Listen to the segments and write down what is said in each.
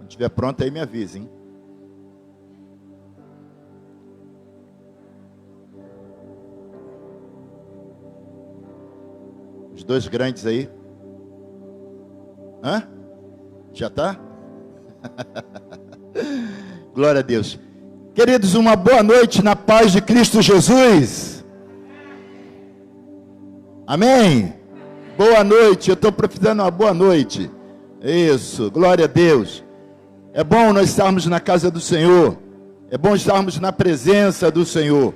Quando estiver pronto aí me avise, hein? Os dois grandes aí. Hã? Já está? Glória a Deus. Queridos, uma boa noite na paz de Cristo Jesus. Amém? Boa noite, eu estou profetizando uma boa noite. Isso, glória a Deus. É bom nós estarmos na casa do Senhor. É bom estarmos na presença do Senhor.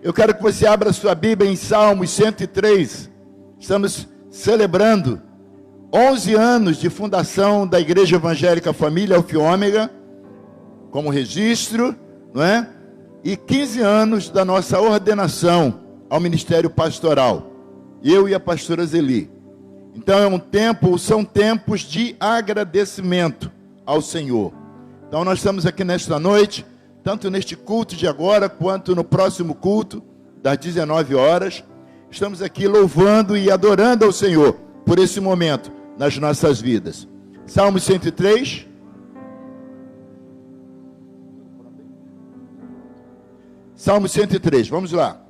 Eu quero que você abra sua Bíblia em Salmos 103. Estamos celebrando 11 anos de fundação da Igreja Evangélica Família Alfa e Ômega, como registro, não é? E 15 anos da nossa ordenação ao ministério pastoral. Eu e a pastora Zeli. Então são tempos de agradecimento ao Senhor. Então nós estamos aqui nesta noite, tanto neste culto de agora, quanto no próximo culto, das 19 horas. Estamos aqui louvando e adorando ao Senhor por esse momento nas nossas vidas. Salmo 103. Salmo 103, vamos lá.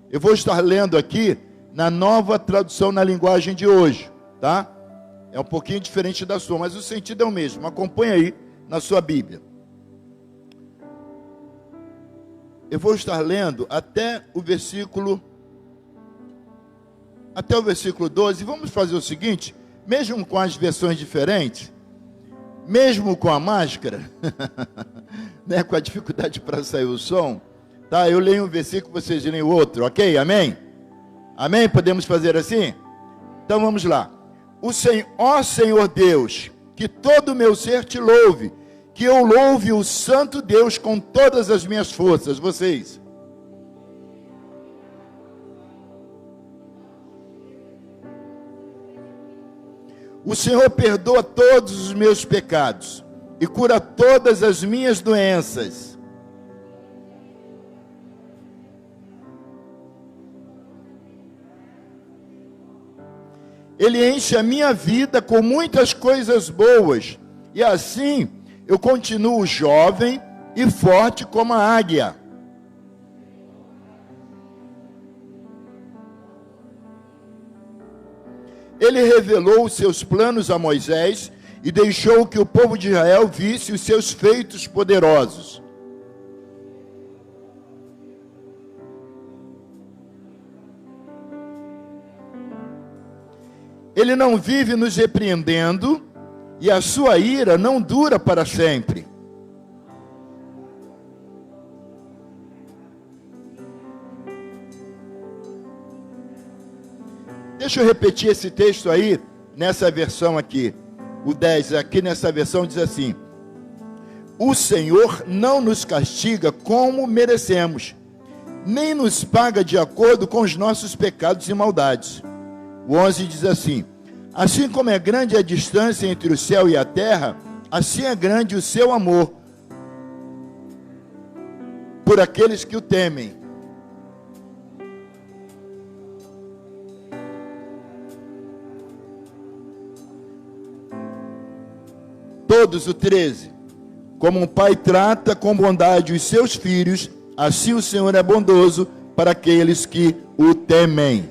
Eu vou estar lendo aqui na nova tradução na linguagem de hoje, tá? É um pouquinho diferente da sua, mas o sentido é o mesmo. Acompanhe aí na sua Bíblia. Eu vou estar lendo até o versículo 12. Vamos fazer o seguinte, mesmo com as versões diferentes, mesmo com a máscara, né, com a dificuldade para sair o som, tá? Eu leio um versículo, vocês leem o outro, ok? Amém? Amém? Podemos fazer assim? Então vamos lá. Ó Senhor Deus, que todo o meu ser te louve, que eu louve o santo Deus com todas as minhas forças. Vocês. O Senhor perdoa todos os meus pecados e cura todas as minhas doenças. Ele enche a minha vida com muitas coisas boas, e assim eu continuo jovem e forte como a águia. Ele revelou os seus planos a Moisés e deixou que o povo de Israel visse os seus feitos poderosos. Ele não vive nos repreendendo e a sua ira não dura para sempre. Deixa eu repetir esse texto aí, nessa versão aqui. O 10, aqui nessa versão diz assim: o Senhor não nos castiga como merecemos, nem nos paga de acordo com os nossos pecados e maldades. O 11 diz assim: assim como é grande a distância entre o céu e a terra, assim é grande o seu amor por aqueles que o temem. Todos, o 13. Como um pai trata com bondade os seus filhos, assim o Senhor é bondoso para aqueles que o temem.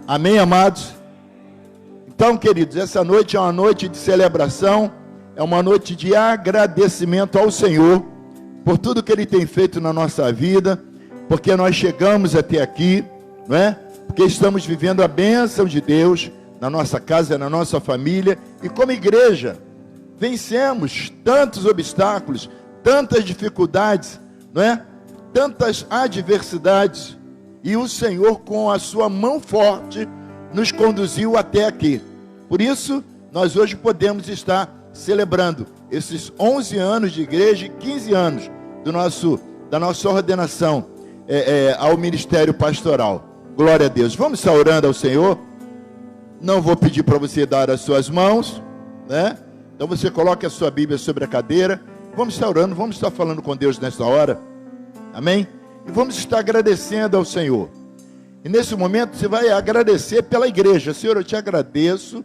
Amém, amados? Então, queridos, essa noite é uma noite de celebração, é uma noite de agradecimento ao Senhor por tudo que Ele tem feito na nossa vida, porque nós chegamos até aqui, não é? Porque estamos vivendo a bênção de Deus na nossa casa, na nossa família, e como igreja, vencemos tantos obstáculos, tantas dificuldades, não é? Tantas adversidades, e o Senhor, com a sua mão forte, nos conduziu até aqui. Por isso, nós hoje podemos estar celebrando esses 11 anos de igreja e 15 anos da nossa ordenação ao ministério pastoral. Glória a Deus. Vamos estar orando ao Senhor. Não vou pedir para você dar as suas mãos, né? Então você coloque a sua Bíblia sobre a cadeira. Vamos estar orando, vamos estar falando com Deus nessa hora. Amém? E vamos estar agradecendo ao Senhor. E nesse momento você vai agradecer pela igreja. Senhor, eu te agradeço,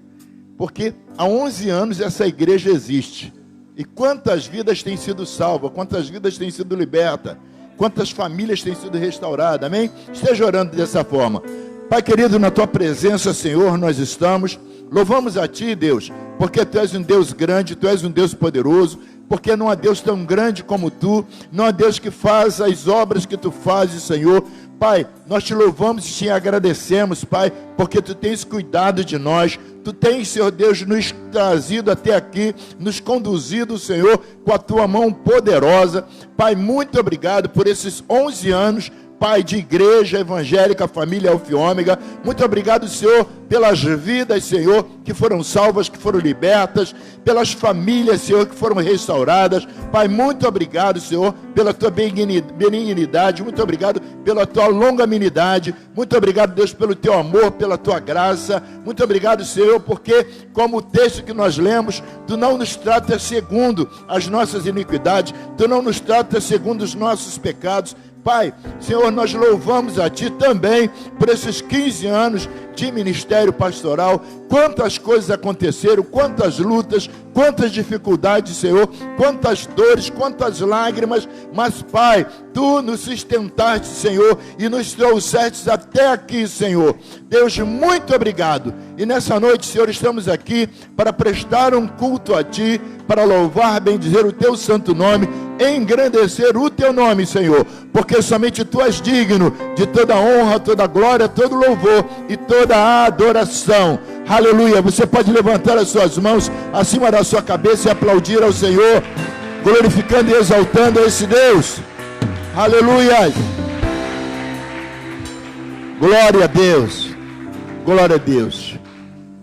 porque há 11 anos essa igreja existe. E quantas vidas têm sido salvas, quantas vidas têm sido libertas, quantas famílias têm sido restauradas, amém? Esteja orando dessa forma. Pai querido, na tua presença, Senhor, nós estamos, louvamos a ti, Deus, porque tu és um Deus grande, tu és um Deus poderoso, porque não há Deus tão grande como tu, não há Deus que faz as obras que tu fazes, Senhor. Pai, nós te louvamos e te agradecemos, Pai, porque tu tens cuidado de nós, tu tens, Senhor Deus, nos trazido até aqui, nos conduzido, Senhor, com a tua mão poderosa. Pai, muito obrigado por esses 11 anos, Pai, de igreja evangélica, família Alfa e Ômega. Muito obrigado, Senhor, pelas vidas, Senhor, que foram salvas, que foram libertas, pelas famílias, Senhor, que foram restauradas. Pai, muito obrigado, Senhor, pela tua benignidade, muito obrigado pela tua longanimidade, muito obrigado, Deus, pelo teu amor, pela tua graça. Muito obrigado, Senhor, porque, como o texto que nós lemos, tu não nos trata segundo as nossas iniquidades, tu não nos trata segundo os nossos pecados. Pai, Senhor, nós louvamos a ti também por esses 15 anos de ministério pastoral. Quantas coisas aconteceram, quantas lutas, quantas dificuldades, Senhor, quantas dores, quantas lágrimas, mas, Pai, tu nos sustentaste, Senhor, e nos trouxeste até aqui, Senhor. Deus, muito obrigado. E nessa noite, Senhor, estamos aqui para prestar um culto a ti, para louvar, bendizer o teu santo nome, engrandecer o teu nome, Senhor, porque somente tu és digno de toda honra, toda glória, todo louvor e toda a adoração. Aleluia. Você pode levantar as suas mãos acima da sua cabeça e aplaudir ao Senhor, glorificando e exaltando a esse Deus. Aleluia. Glória a Deus. Glória a Deus.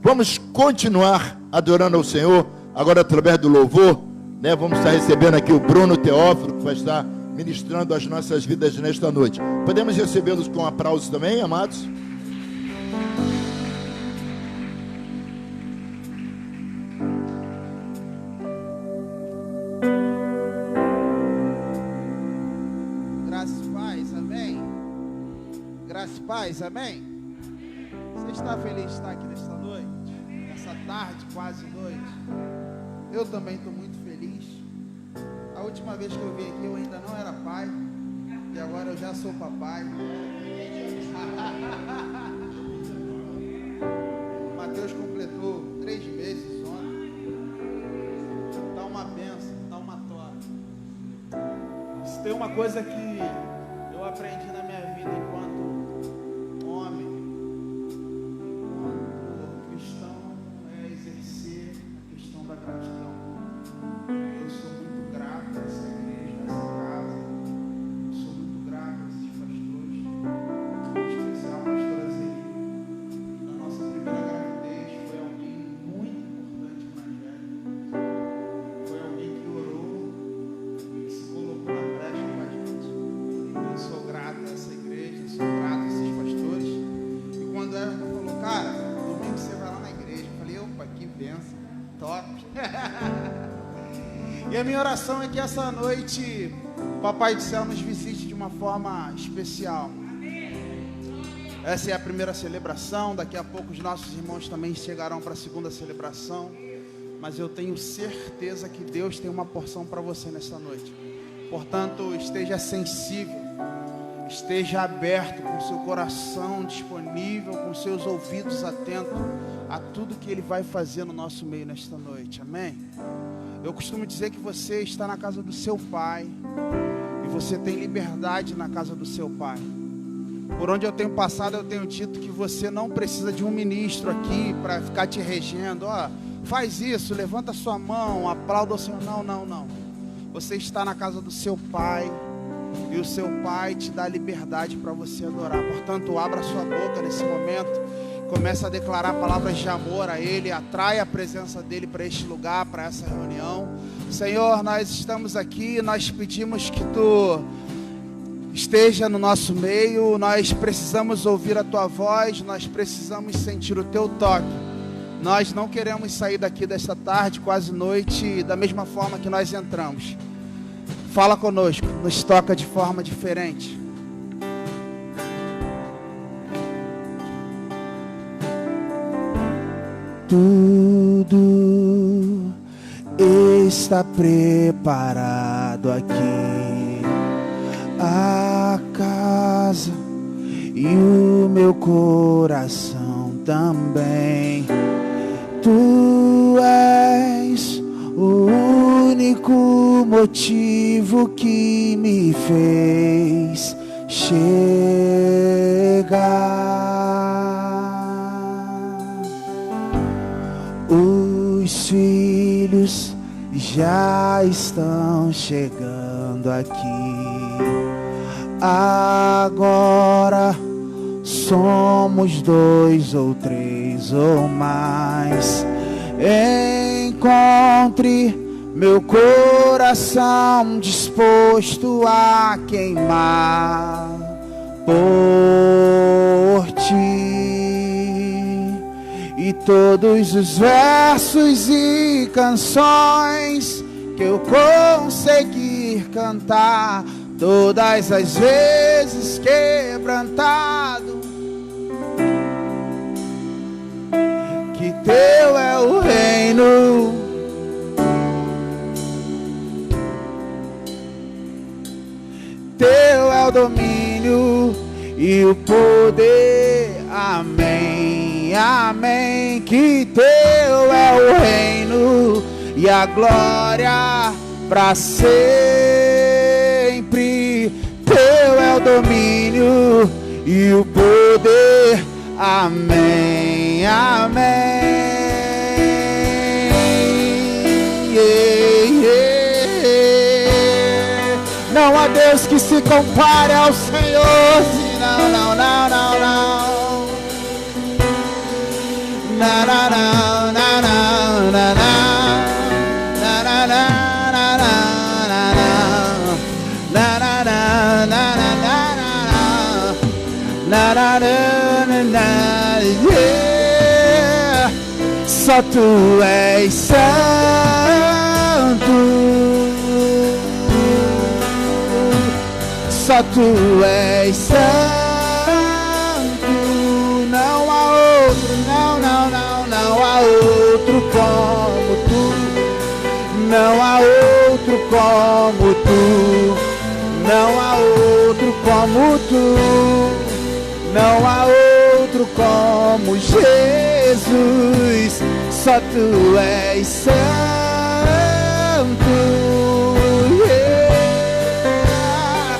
Vamos continuar adorando ao Senhor, agora através do louvor, né? Vamos estar recebendo aqui o Bruno Teófilo, que vai estar ministrando as nossas vidas nesta noite. Podemos recebê-los com aplausos também, amados? Graças e paz, amém? Graças e paz, amém? Você está feliz de estar aqui nesta noite? Nessa tarde, quase noite? Eu também estou muito feliz. A última vez que eu vim aqui eu ainda não era pai, e agora eu já sou papai. Mateus completou 3 meses ontem. Tá uma benção, tá uma tora. Se tem uma coisa que eu aprendi na minha vida enquanto homem, enquanto cristão, é exercer a questão da gratidão. Eu sou muito grato a essa igreja, a essa casa. Eu sou muito grato a esses pastores, em especial a pastora Zeli. Na nossa primeira gravidez foi alguém muito importante para a gente. Foi alguém que orou e se colocou na brecha para a gente. Eu sou grato a essa igreja, sou grato a esses pastores. E quando ela falou, cara, domingo você vai lá na igreja, eu falei, opa, que bênção, top. E a minha oração é que essa noite o Papai do Céu nos visite de uma forma especial. Essa é a primeira celebração, daqui a pouco os nossos irmãos também chegarão para a segunda celebração. Mas eu tenho certeza que Deus tem uma porção para você nessa noite. Portanto, esteja sensível, esteja aberto, com seu coração disponível, com seus ouvidos atentos a tudo que Ele vai fazer no nosso meio nesta noite, amém? Eu costumo dizer que você está na casa do seu Pai, e você tem liberdade na casa do seu Pai. Por onde eu tenho passado, eu tenho dito que você não precisa de um ministro aqui para ficar te regendo, ó, faz isso, levanta sua mão, aplauda o Senhor. Não, não, não. Você está na casa do seu Pai, e o seu Pai te dá liberdade para você adorar. Portanto, abra sua boca nesse momento, comece a declarar palavras de amor a Ele, atrai a presença dEle para este lugar, para essa reunião. Senhor, nós estamos aqui, nós pedimos que Tu esteja no nosso meio, nós precisamos ouvir a Tua voz, nós precisamos sentir o Teu toque. Nós não queremos sair daqui desta tarde, quase noite, da mesma forma que nós entramos. Fala conosco, nos toca de forma diferente. Tudo está preparado aqui a casa e o meu coração também. Tu és o único motivo que me fez chegar. Os filhos já estão chegando aqui. Agora somos 2 ou 3 ou mais. Encontre meu coração disposto a queimar por ti. E todos os versos e canções que eu conseguir cantar, todas as vezes quebrantado, que teu é o reino, teu é o domínio e o poder. Amém, amém. Que teu é o reino e a glória para sempre. Teu é o domínio e o poder. Amém, amém. Não há Deus que se compare ao Senhor. Não, não, não, não, não. Na, na, na, na, na, na, na. Na, na, na, na, na, na, na, na, na, na, na, na, yeah. Só tu és santo, só tu és santo. Não há outro, não, não, não, não há outro como tu. Não há outro como tu. Não há outro como tu. Não há outro como Jesus. Só tu és santo, yeah.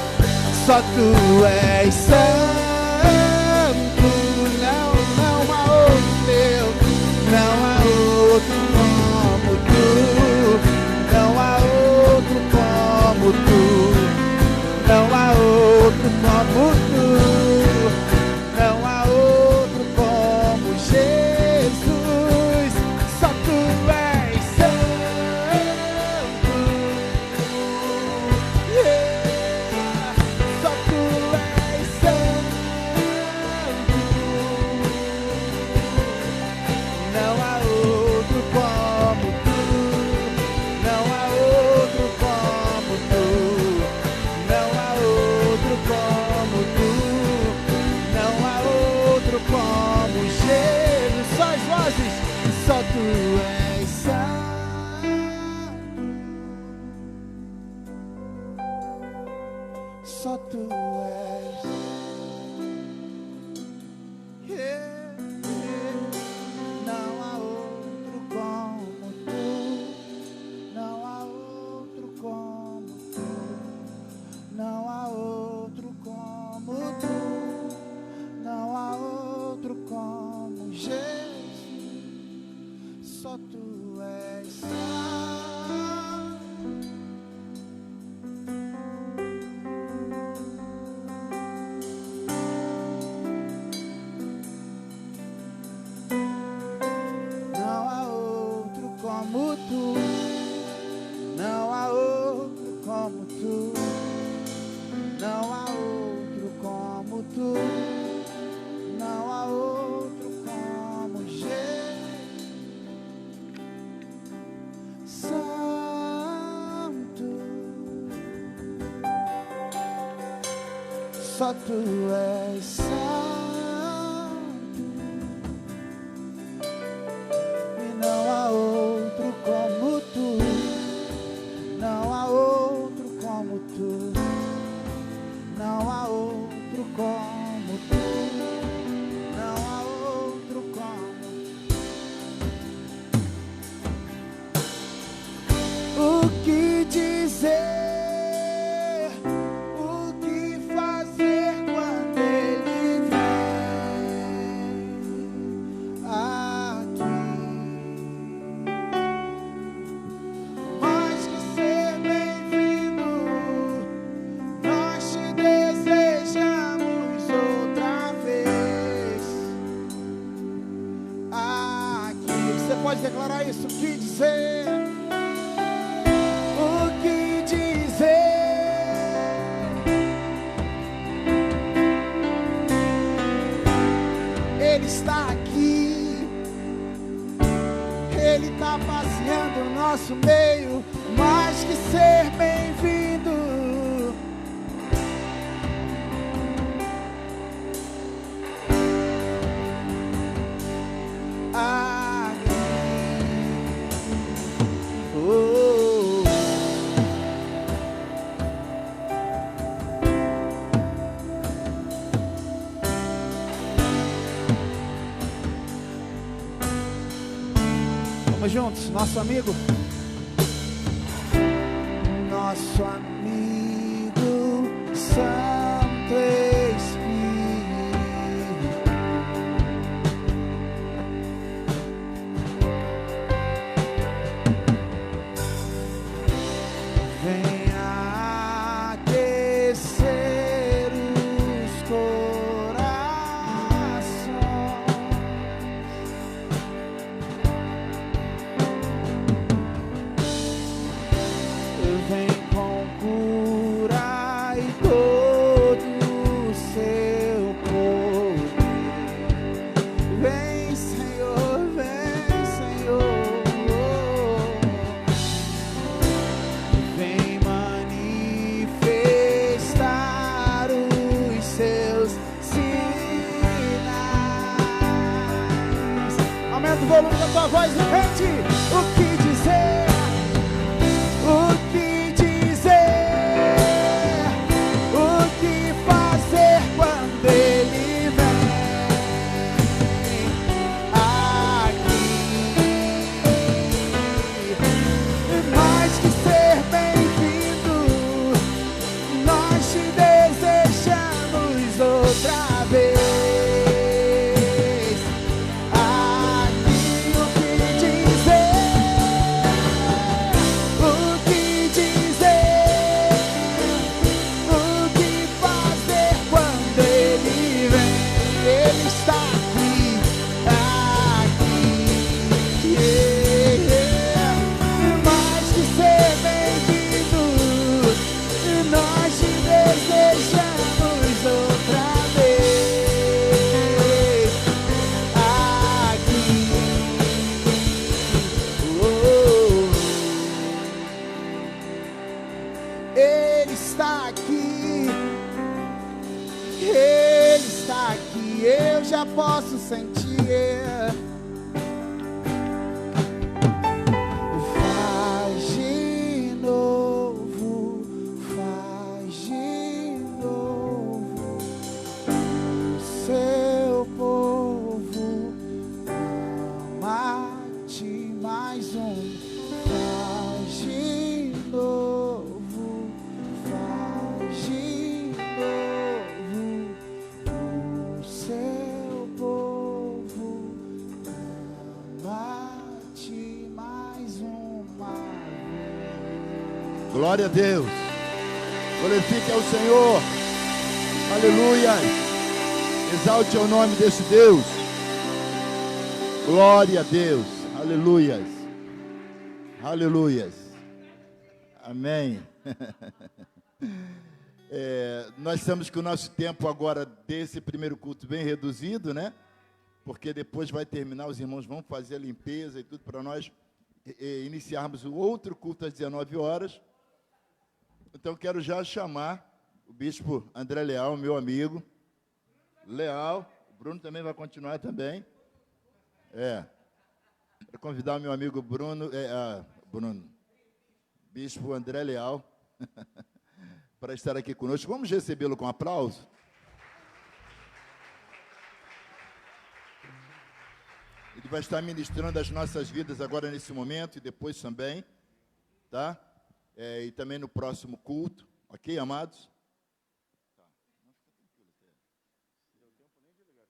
Só tu és santo. Não, não há outro Deus. Não há outro como tu. Não há outro como tu. Não há outro como tu. Não há outro como Jesus. Só tu és santo, yeah. Só tu és santo. Não há outro como tu. Não há outro como tu. Não há outro como tu. Não há outro como Jesus. Só as vozes. Só tu és santo. Só tu és. Yeah, yeah. Não há outro como tu. Não há outro como tu. Não há outro como tu. Não há outro como Jesus. Só tu és santo. Não há outro como tu. Não há outro como tu. Não há outro como tu. Não há outro como Jesus. Santo. Só tu és santo. E não há outro como tu. o que dizer, o que fazer quando Ele vem aqui. Mais que ser bem-vindo, nós te desejamos outra vez aqui. Você pode declarar isso? O que dizer? O que dizer? Ele está aqui, Ele está passeando no nosso meio. Mais que ser bem-vindo, aqui. Oh. Vamos juntos, nosso amigo. Nosso amigo Santo Espírito, venha aquecer os corações. Vem com cura e todo o seu poder. Vem, Senhor, vem, Senhor. Vem manifestar os seus sinais. Aumenta o volume da tua voz e cante. O que dizer? O que dizer, o que fazer quando Ele vem aqui? Mais que ser bem-vindo, nós te desejamos outra vez aqui. O que dizer? O que dizer, o que fazer quando Ele vem? Ele está aqui, yeah. Mais que ser bem-vindo, nós te desejamos outra vez aqui. Ele está aqui, Ele está aqui, eu já posso sentir. Faz de novo, faz de novo. O seu povo ama-te mais faz de novo, faz de novo. O seu povo ama-te mais uma vez. Glória a Deus. Glorifique ao Senhor. Aleluia. Exalte o nome desse Deus. Glória a Deus. Aleluias. Aleluias. Amém. Nós estamos com o nosso tempo agora desse primeiro culto bem reduzido, né? Porque depois vai terminar, os irmãos vão fazer a limpeza e tudo para nós iniciarmos o outro culto às 19 horas. Então quero já chamar o bispo André Leal, meu amigo. Leal, o Bruno também vai continuar também. Para convidar o meu amigo Bruno, bispo André Leal, para estar aqui conosco. Vamos recebê-lo com aplauso. Ele vai estar ministrando as nossas vidas agora nesse momento e depois também, tá? e também no próximo culto, ok, amados?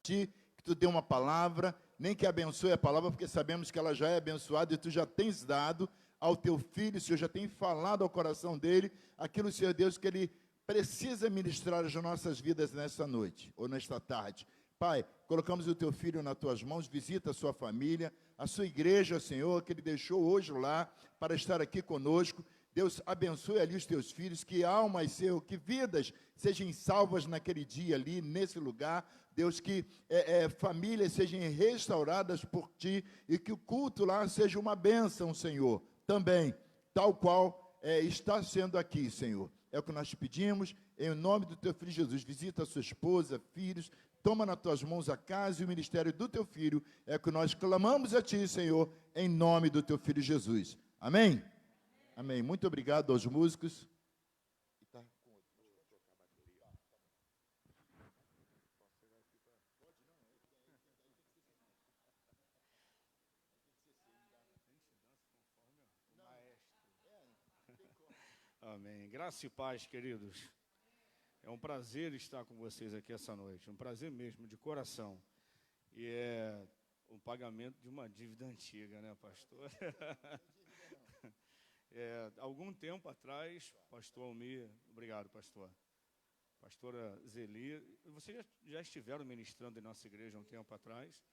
Que tu dê uma palavra, nem que abençoe a palavra, porque sabemos que ela já é abençoada e tu já tens dado ao teu filho, o Senhor já tem falado ao coração dele, aquilo, Senhor Deus, que ele precisa ministrar às nossas vidas nesta noite, ou nesta tarde. Pai, colocamos o teu filho nas tuas mãos, visita a sua família, a sua igreja, Senhor, que ele deixou hoje lá para estar aqui conosco. Deus, abençoe ali os teus filhos, que almas, Senhor, que vidas sejam salvas naquele dia ali, nesse lugar. Deus, que famílias sejam restauradas por Ti e que o culto lá seja uma bênção, Senhor, também, tal qual está sendo aqui, Senhor. É o que nós te pedimos, em nome do Teu Filho Jesus. Visita a sua esposa, filhos, toma nas Tuas mãos a casa e o ministério do Teu Filho. É o que nós clamamos a Ti, Senhor, em nome do Teu Filho Jesus. Amém? Amém. Muito obrigado aos músicos. Amém. Graça e paz, queridos. É um prazer estar com vocês aqui essa noite. Um prazer mesmo, de coração. E é o pagamento de uma dívida antiga, né, pastor? Algum tempo atrás, pastor Almir, obrigado, pastor. Pastora Zeli, vocês já estiveram ministrando em nossa igreja um tempo atrás,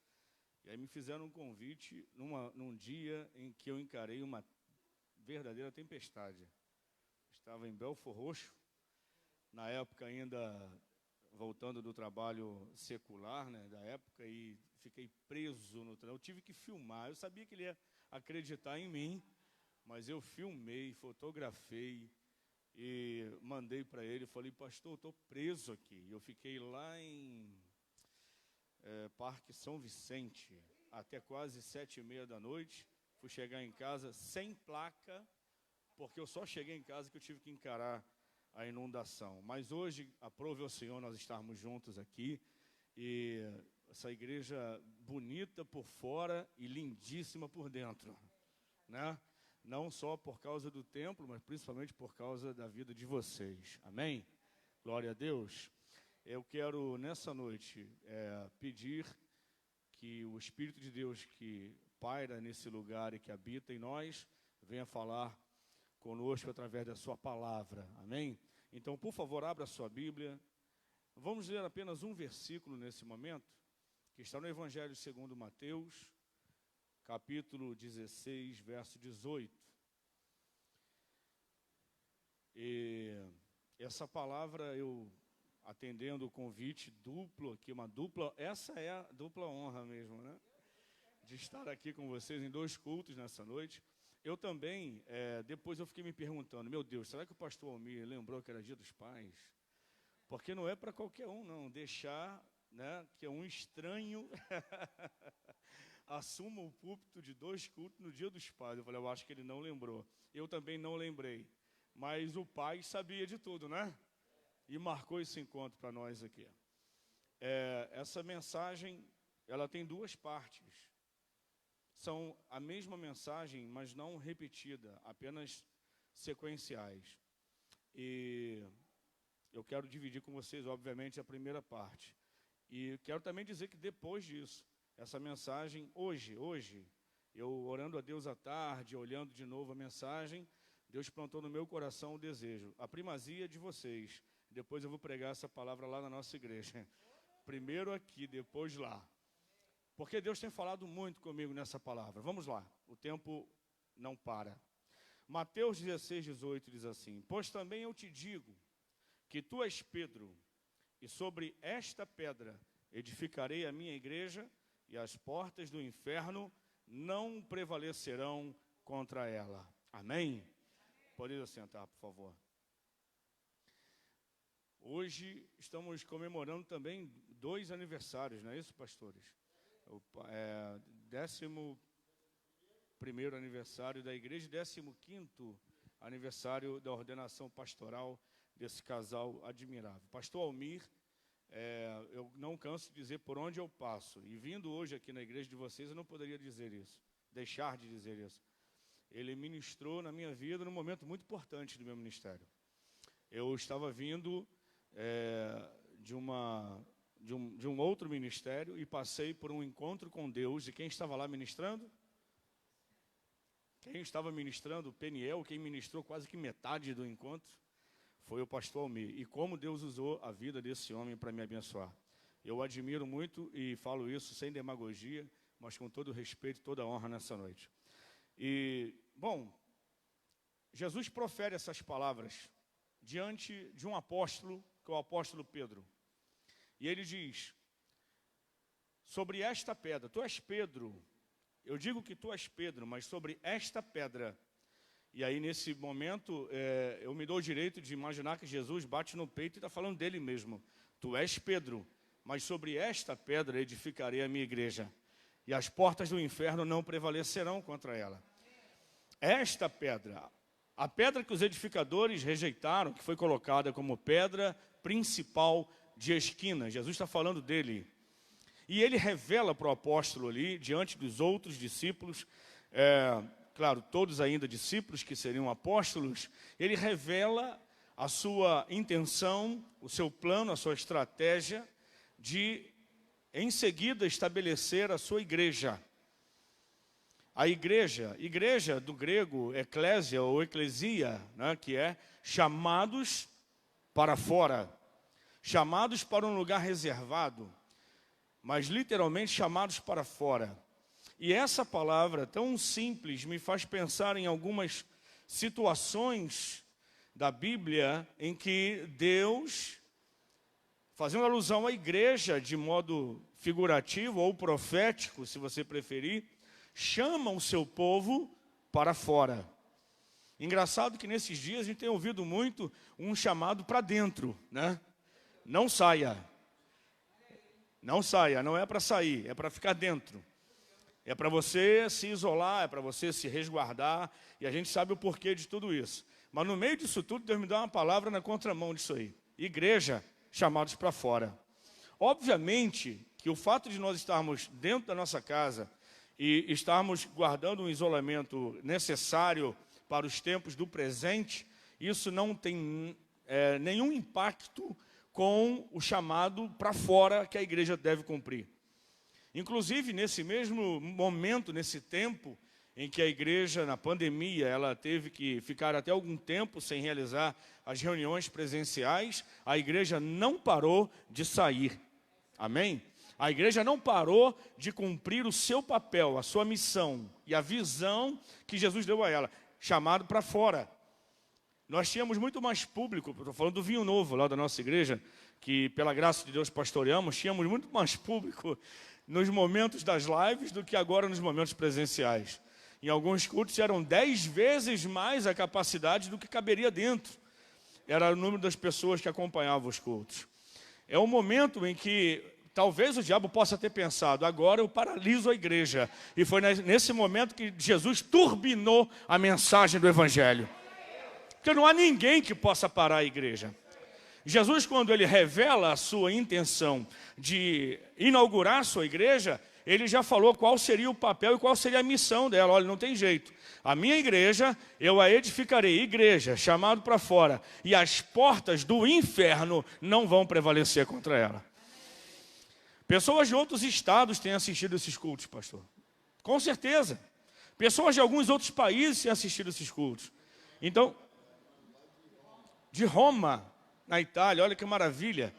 e aí me fizeram um convite num dia em que eu encarei uma verdadeira tempestade. Estava em Belfor Roxo, na época ainda voltando do trabalho secular, né, da época, e fiquei preso no trânsito. Eu tive que filmar, eu sabia que ele ia acreditar em mim, mas eu filmei, fotografei e mandei para ele, falei, pastor, eu estou preso aqui. Eu fiquei lá em Parque São Vicente, até quase 7h30 da noite, fui chegar em casa sem placa, porque eu só cheguei em casa que eu tive que encarar a inundação. Mas hoje, aprove ao Senhor nós estarmos juntos aqui, e essa igreja bonita por fora e lindíssima por dentro, né? Não só por causa do templo, mas principalmente por causa da vida de vocês. Amém? Glória a Deus. Eu quero, nessa noite, pedir que o Espírito de Deus que paira nesse lugar e que habita em nós, venha falar conosco através da sua palavra. Amém? Então, por favor, abra a sua Bíblia. Vamos ler apenas um versículo nesse momento, que está no Evangelho segundo Mateus, capítulo 16, verso 18. E essa palavra, eu atendendo o convite duplo aqui, essa é a dupla honra mesmo, né? De estar aqui com vocês em 2 cultos nessa noite. Eu também, depois eu fiquei me perguntando, meu Deus, será que o pastor Almir lembrou que era Dia dos Pais? Porque não é para qualquer um, não, deixar, né, que um estranho assuma o púlpito de 2 cultos no Dia dos Pais. Eu falei, eu acho que ele não lembrou. Eu também não lembrei. Mas o pai sabia de tudo, né? E marcou esse encontro para nós aqui. Essa mensagem, ela tem 2 partes. São a mesma mensagem, mas não repetida, apenas sequenciais. E eu quero dividir com vocês, obviamente, a primeira parte. E quero também dizer que depois disso, essa mensagem, hoje, eu orando a Deus à tarde, olhando de novo a mensagem, Deus plantou no meu coração o desejo, a primazia de vocês. Depois eu vou pregar essa palavra lá na nossa igreja. Primeiro aqui, depois lá. Porque Deus tem falado muito comigo nessa palavra. Vamos lá, o tempo não para. Mateus 16, 18 diz assim, pois também eu te digo que tu és Pedro, e sobre esta pedra edificarei a minha igreja, e as portas do inferno não prevalecerão contra ela. Amém? Pode assentar, por favor. Hoje estamos comemorando também 2 aniversários, não é isso, pastores? O 11º aniversário da igreja e 15º aniversário da ordenação pastoral desse casal admirável. Pastor Almir, eu não canso de dizer por onde eu passo, e vindo hoje aqui na igreja de vocês, eu não poderia dizer isso, deixar de dizer isso. ele ministrou na minha vida num momento muito importante do meu ministério. Eu estava vindo de um outro ministério e passei por um encontro com Deus. E quem estava lá ministrando? Quem estava ministrando? O Peniel. Quem ministrou quase que metade do encontro foi o pastor Almir. E como Deus usou a vida desse homem para me abençoar. Eu admiro muito e falo isso sem demagogia, mas com todo respeito e toda honra nessa noite. E, bom, Jesus profere essas palavras diante de um apóstolo, que é o apóstolo Pedro. E ele diz, sobre esta pedra, tu és Pedro, eu digo que tu és Pedro, mas sobre esta pedra. E aí nesse momento eu me dou o direito de imaginar que Jesus bate no peito e está falando dele mesmo. Tu és Pedro, mas sobre esta pedra edificarei a minha igreja. E as portas do inferno não prevalecerão contra ela. Esta pedra, a pedra que os edificadores rejeitaram, que foi colocada como pedra principal de esquina. Jesus está falando dele. E ele revela para o apóstolo ali, diante dos outros discípulos, claro, todos ainda discípulos que seriam apóstolos, ele revela a sua intenção, o seu plano, a sua estratégia de, em seguida, estabelecer a sua igreja. A igreja do grego, eclésia ou eclesia, né, que é chamados para fora, chamados para um lugar reservado, mas literalmente chamados para fora. E essa palavra tão simples me faz pensar em algumas situações da Bíblia em que Deus, fazendo alusão à igreja de modo figurativo ou profético, se você preferir, chama o seu povo para fora. Engraçado que nesses dias a gente tem ouvido muito um chamado para dentro, né? Não saia. Não saia, não é para sair, é para ficar dentro. É para você se isolar, é para você se resguardar, e a gente sabe o porquê de tudo isso. Mas no meio disso tudo, Deus me dá uma palavra na contramão disso aí. Igreja, chamados para fora. Obviamente que o fato de nós estarmos dentro da nossa casa e estarmos guardando um isolamento necessário para os tempos do presente, isso não tem nenhum impacto com o chamado para fora que a igreja deve cumprir. Inclusive, nesse mesmo momento, nesse tempo em que a igreja, na pandemia, ela teve que ficar até algum tempo sem realizar as reuniões presenciais, a igreja não parou de sair. Amém? A igreja não parou de cumprir o seu papel, a sua missão e a visão que Jesus deu a ela, chamado para fora. Nós tínhamos muito mais público, estou falando do Vinho Novo, lá da nossa igreja, que pela graça de Deus pastoreamos, tínhamos muito mais público nos momentos das lives do que agora nos momentos presenciais. Em alguns cultos eram 10 vezes mais a capacidade do que caberia dentro. Era o número das pessoas que acompanhavam os cultos. É um momento em que talvez o diabo possa ter pensado, agora eu paraliso a igreja. E foi nesse momento que Jesus turbinou a mensagem do Evangelho. Porque não há ninguém que possa parar a igreja. Jesus, quando ele revela a sua intenção de inaugurar a sua igreja, ele já falou qual seria o papel e qual seria a missão dela. Olha, não tem jeito. A minha igreja, eu a edificarei, igreja, chamado para fora, e as portas do inferno não vão prevalecer contra ela. Pessoas de outros estados têm assistido esses cultos, pastor. Com certeza. Pessoas de alguns outros países têm assistido esses cultos. Então, de Roma, na Itália, olha que maravilha.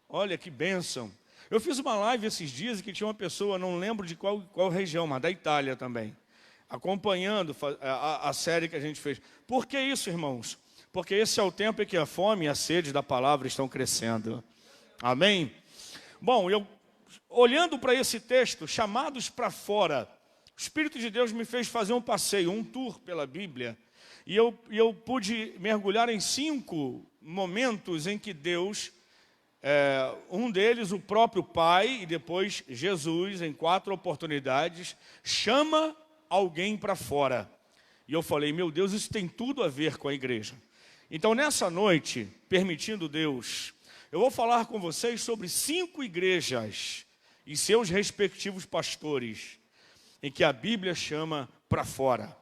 Olha que bênção. Eu fiz uma live esses dias e que tinha uma pessoa, não lembro de qual região, mas da Itália também, acompanhando a série que a gente fez. Por que isso, irmãos? Porque esse é o tempo em que a fome e a sede da palavra estão crescendo. Amém? Bom, eu olhando para esse texto, chamados para fora, o Espírito de Deus me fez fazer um passeio, um tour pela Bíblia, e eu pude mergulhar em 5 momentos em que Deus, um deles o próprio Pai, e depois Jesus, em 4 oportunidades, chama alguém para fora. E eu falei, meu Deus, isso tem tudo a ver com a igreja. Então, nessa noite, permitindo Deus, eu vou falar com vocês sobre 5 igrejas e seus respectivos pastores, em que a Bíblia chama para fora.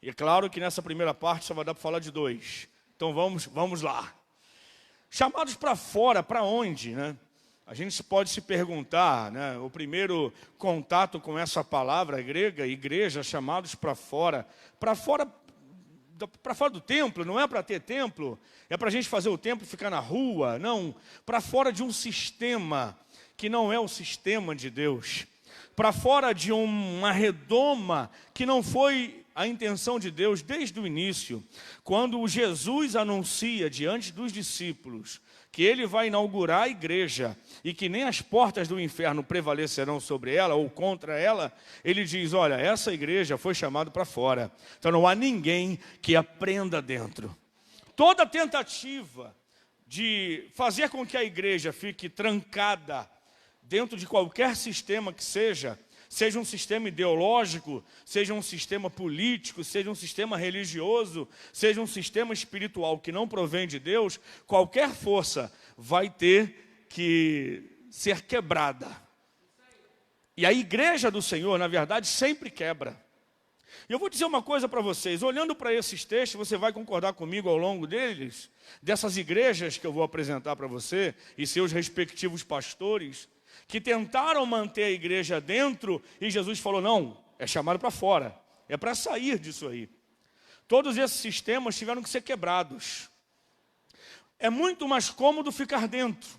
E é claro que nessa primeira parte só vai dar para falar de 2. Então vamos lá. Chamados para fora, para onde, né? A gente pode se perguntar, né? O primeiro contato com essa palavra grega, igreja, chamados para fora do templo. Não é para ter templo, é para a gente fazer o templo e ficar na rua. Não, para fora de um sistema que não é o sistema de Deus, para fora de uma redoma que não foi a intenção de Deus desde o início. Quando Jesus anuncia diante dos discípulos que ele vai inaugurar a igreja e que nem as portas do inferno prevalecerão sobre ela ou contra ela, ele diz, olha, essa igreja foi chamada para fora, então não há ninguém que aprenda dentro. Toda tentativa de fazer com que a igreja fique trancada dentro de qualquer sistema que seja um sistema ideológico, seja um sistema político, seja um sistema religioso, seja um sistema espiritual que não provém de Deus, qualquer força vai ter que ser quebrada. E a igreja do Senhor, na verdade, sempre quebra. E eu vou dizer uma coisa para vocês, olhando para esses textos, você vai concordar comigo ao longo deles, dessas igrejas que eu vou apresentar para você, e seus respectivos pastores, que tentaram manter a igreja dentro, e Jesus falou, não, é chamado para fora, é para sair disso aí. Todos esses sistemas tiveram que ser quebrados. É muito mais cômodo ficar dentro.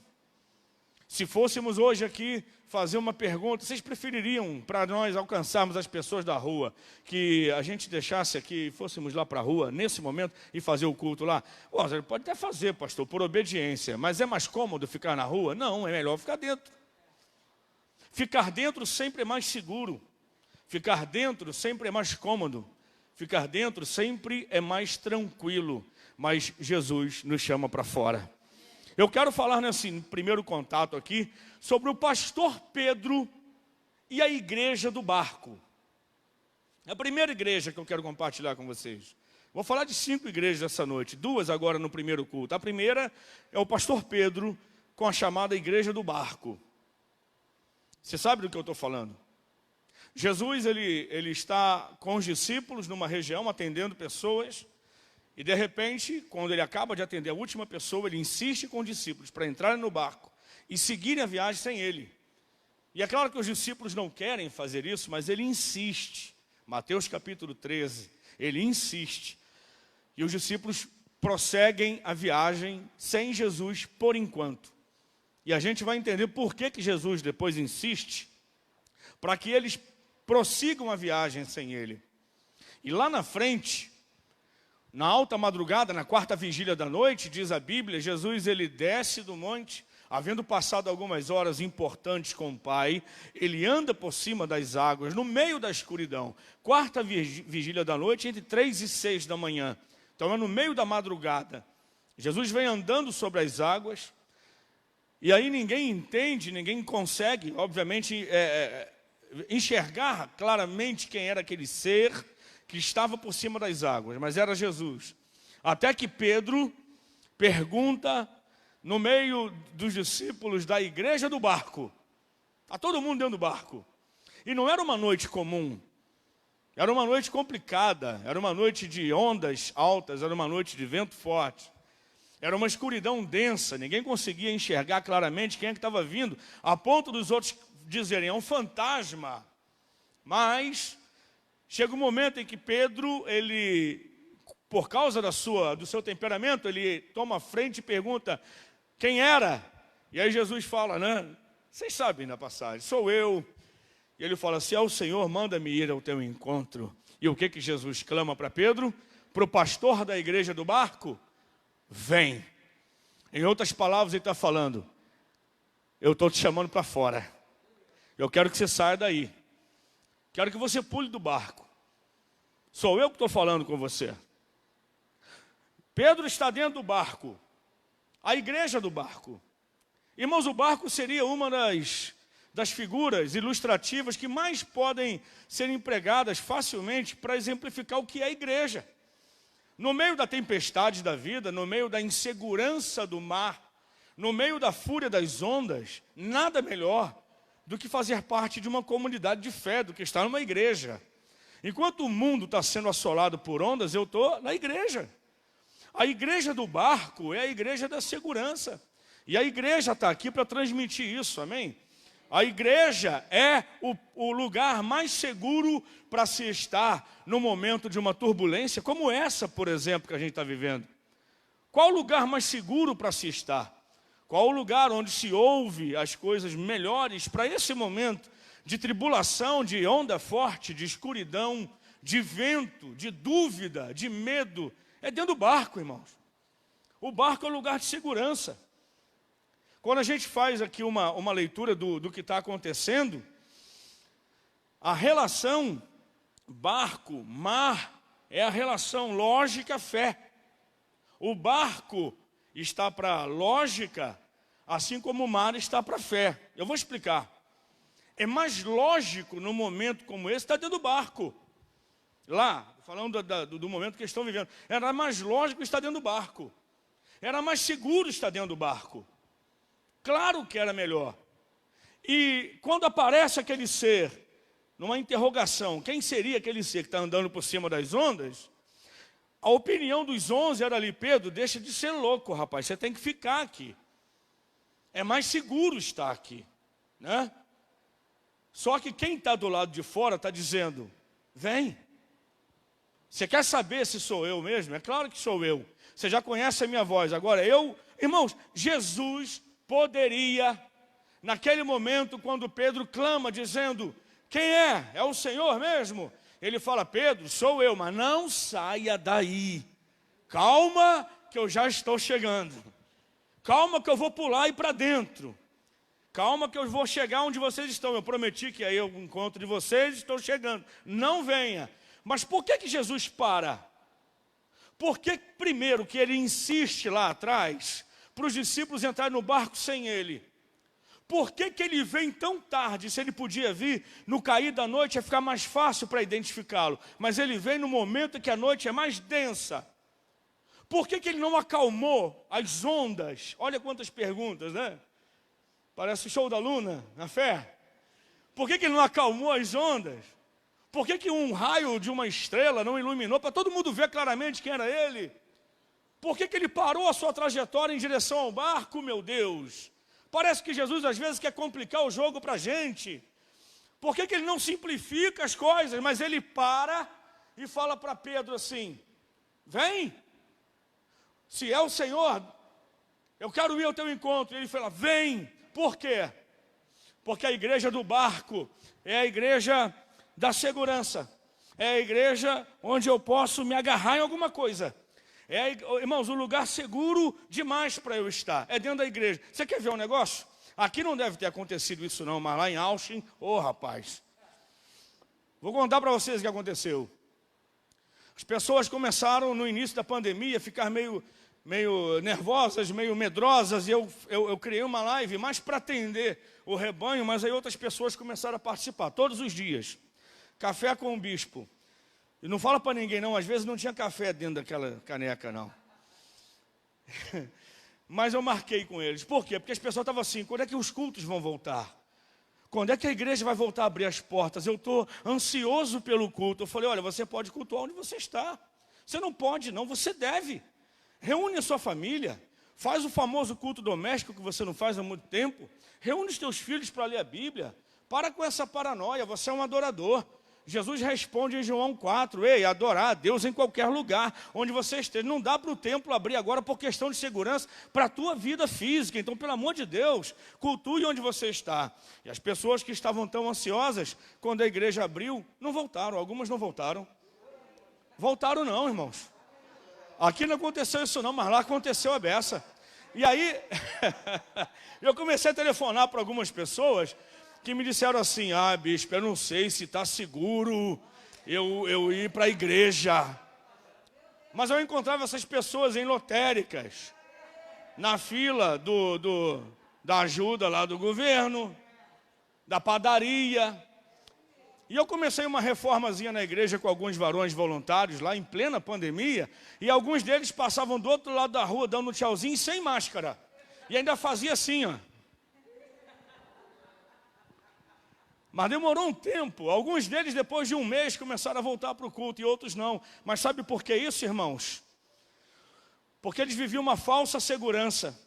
Se fôssemos hoje aqui fazer uma pergunta, vocês prefeririam, para nós alcançarmos as pessoas da rua, que a gente deixasse aqui, fôssemos lá para a rua, nesse momento, e fazer o culto lá? Você pode até fazer, pastor, por obediência, mas é mais cômodo ficar na rua? Não, é melhor ficar dentro. Ficar dentro sempre é mais seguro. Ficar dentro sempre é mais cômodo. Ficar dentro sempre é mais tranquilo. Mas Jesus nos chama para fora. Eu quero falar nesse primeiro contato aqui sobre o pastor Pedro e a igreja do barco. É a primeira igreja que eu quero compartilhar com vocês. Vou falar de 5 igrejas essa noite, 2 agora no primeiro culto. A primeira é o pastor Pedro com a chamada igreja do barco. Você sabe do que eu estou falando? Jesus, ele está com os discípulos numa região, atendendo pessoas, e de repente, quando ele acaba de atender a última pessoa, ele insiste com os discípulos para entrarem no barco e seguirem a viagem sem ele. E é claro que os discípulos não querem fazer isso, mas ele insiste. Mateus capítulo 13, ele insiste. E os discípulos prosseguem a viagem sem Jesus por enquanto. E a gente vai entender por que Jesus depois insiste, para que eles prossigam a viagem sem ele. E lá na frente, na alta madrugada, na 4ª vigília da noite, diz a Bíblia, Jesus ele desce do monte, havendo passado algumas horas importantes com o Pai, ele anda por cima das águas, no meio da escuridão. 4ª vigília da noite, entre 3 e 6 da manhã. Então é no meio da madrugada. Jesus vem andando sobre as águas, e aí ninguém entende, ninguém consegue, obviamente, enxergar claramente quem era aquele ser que estava por cima das águas, mas era Jesus. Até que Pedro pergunta no meio dos discípulos da igreja do barco, a todo mundo dentro do barco. E não era uma noite comum, era uma noite complicada, era uma noite de ondas altas, era uma noite de vento forte. Era uma escuridão densa, ninguém conseguia enxergar claramente quem é que estava vindo, a ponto dos outros dizerem, é um fantasma. Mas chega um momento em que Pedro, ele, por causa do seu temperamento, ele toma a frente e pergunta, quem era? E aí Jesus fala, né? Vocês sabem da passagem, sou eu. E ele fala, se é o Senhor, manda-me ir ao teu encontro. E o que Jesus clama para Pedro? Para o pastor da igreja do barco? Vem. Em outras palavras, ele está falando, eu estou te chamando para fora. Eu quero que você saia daí. Quero que você pule do barco. Sou eu que estou falando com você. Pedro está dentro do barco. A igreja do barco. Irmãos, o barco seria uma das figuras ilustrativas que mais podem ser empregadas facilmente para exemplificar o que é a igreja. No meio da tempestade da vida, no meio da insegurança do mar, no meio da fúria das ondas, nada melhor do que fazer parte de uma comunidade de fé, do que estar numa igreja. Enquanto o mundo está sendo assolado por ondas, eu estou na igreja. A igreja do barco é a igreja da segurança. E a igreja está aqui para transmitir isso, amém? A igreja é o lugar mais seguro para se estar no momento de uma turbulência, como essa, por exemplo, que a gente está vivendo. Qual o lugar mais seguro para se estar? Qual o lugar onde se ouve as coisas melhores para esse momento de tribulação, de onda forte, de escuridão, de vento, de dúvida, de medo? É dentro do barco, irmãos. O barco é o lugar de segurança. Quando a gente faz aqui uma leitura do que está acontecendo, a relação barco-mar é a relação lógica-fé. O barco está para a lógica, assim como o mar está para a fé. Eu vou explicar. É mais lógico num momento como esse estar dentro do barco. Lá, falando do momento que eles estão vivendo, era mais lógico estar dentro do barco. Era mais seguro estar dentro do barco. Claro que era melhor. E quando aparece aquele ser, numa interrogação, quem seria aquele ser que está andando por cima das ondas? A opinião dos 11 era ali, Pedro, deixa de ser louco, rapaz, você tem que ficar aqui. É mais seguro estar aqui, né? Só que quem está do lado de fora está dizendo, vem. Você quer saber se sou eu mesmo? É claro que sou eu. Você já conhece a minha voz. Agora irmãos, Jesus poderia, naquele momento, quando Pedro clama, dizendo, quem é? É o Senhor mesmo? Ele fala, Pedro, sou eu, mas não saia daí. Calma, que eu já estou chegando. Calma, que eu vou pular e ir para dentro. Calma, que eu vou chegar onde vocês estão. Eu prometi que aí eu encontro de vocês, estou chegando. Não venha. Mas por que Jesus para? Por que, primeiro, que ele insiste lá atrás para os discípulos entrarem no barco sem ele? Por que ele vem tão tarde? Se ele podia vir no cair da noite, ia ficar mais fácil para identificá-lo. Mas ele vem no momento que a noite é mais densa. Por que ele não acalmou as ondas? Olha quantas perguntas, né? Parece o show da Luna, na fé. Por que ele não acalmou as ondas? Por que um raio de uma estrela não iluminou para todo mundo ver claramente quem era ele? Por que ele parou a sua trajetória em direção ao barco, meu Deus? Parece que Jesus às vezes quer complicar o jogo para a gente. Por que ele não simplifica as coisas? Mas ele para e fala para Pedro assim, vem. Se é o Senhor, eu quero ir ao teu encontro. E ele fala, vem. Por quê? Porque a igreja do barco é a igreja da segurança. É a igreja onde eu posso me agarrar em alguma coisa. Irmãos, um lugar seguro demais para eu estar. É dentro da igreja. Você quer ver um negócio? Aqui não deve ter acontecido isso não, mas lá em Austin, rapaz. Vou contar para vocês o que aconteceu. As pessoas começaram no início da pandemia a ficar meio nervosas, meio medrosas, e eu criei uma live mais para atender o rebanho, mas aí outras pessoas começaram a participar, todos os dias. Café com o bispo. E não fala para ninguém não, às vezes não tinha café dentro daquela caneca não. Mas eu marquei com eles. Por quê? Porque as pessoas estavam assim, quando é que os cultos vão voltar? Quando é que a igreja vai voltar a abrir as portas? Eu estou ansioso pelo culto. Eu falei, olha, você pode cultuar onde você está. Você não pode não, você deve. Reúne a sua família. Faz o famoso culto doméstico que você não faz há muito tempo. Reúne os teus filhos para ler a Bíblia. Para com essa paranoia, você é um adorador. Jesus responde em João 4, adorar a Deus em qualquer lugar onde você esteja. Não dá para o templo abrir agora por questão de segurança para a tua vida física. Então, pelo amor de Deus, cultue onde você está. E as pessoas que estavam tão ansiosas, quando a igreja abriu, não voltaram. Algumas não voltaram. Voltaram não, irmãos. Aqui não aconteceu isso não, mas lá aconteceu a beça. E aí, eu comecei a telefonar para algumas pessoas que me disseram assim, bispo, eu não sei se está seguro eu ir para a igreja. Mas eu encontrava essas pessoas em lotéricas, na fila da ajuda lá do governo, da padaria. E eu comecei uma reformazinha na igreja com alguns varões voluntários lá em plena pandemia, e alguns deles passavam do outro lado da rua dando um tchauzinho sem máscara. E ainda fazia assim, ó. Mas demorou um tempo. Alguns deles, depois de um mês, começaram a voltar para o culto e outros não. Mas sabe por que isso, irmãos? Porque eles viviam uma falsa segurança.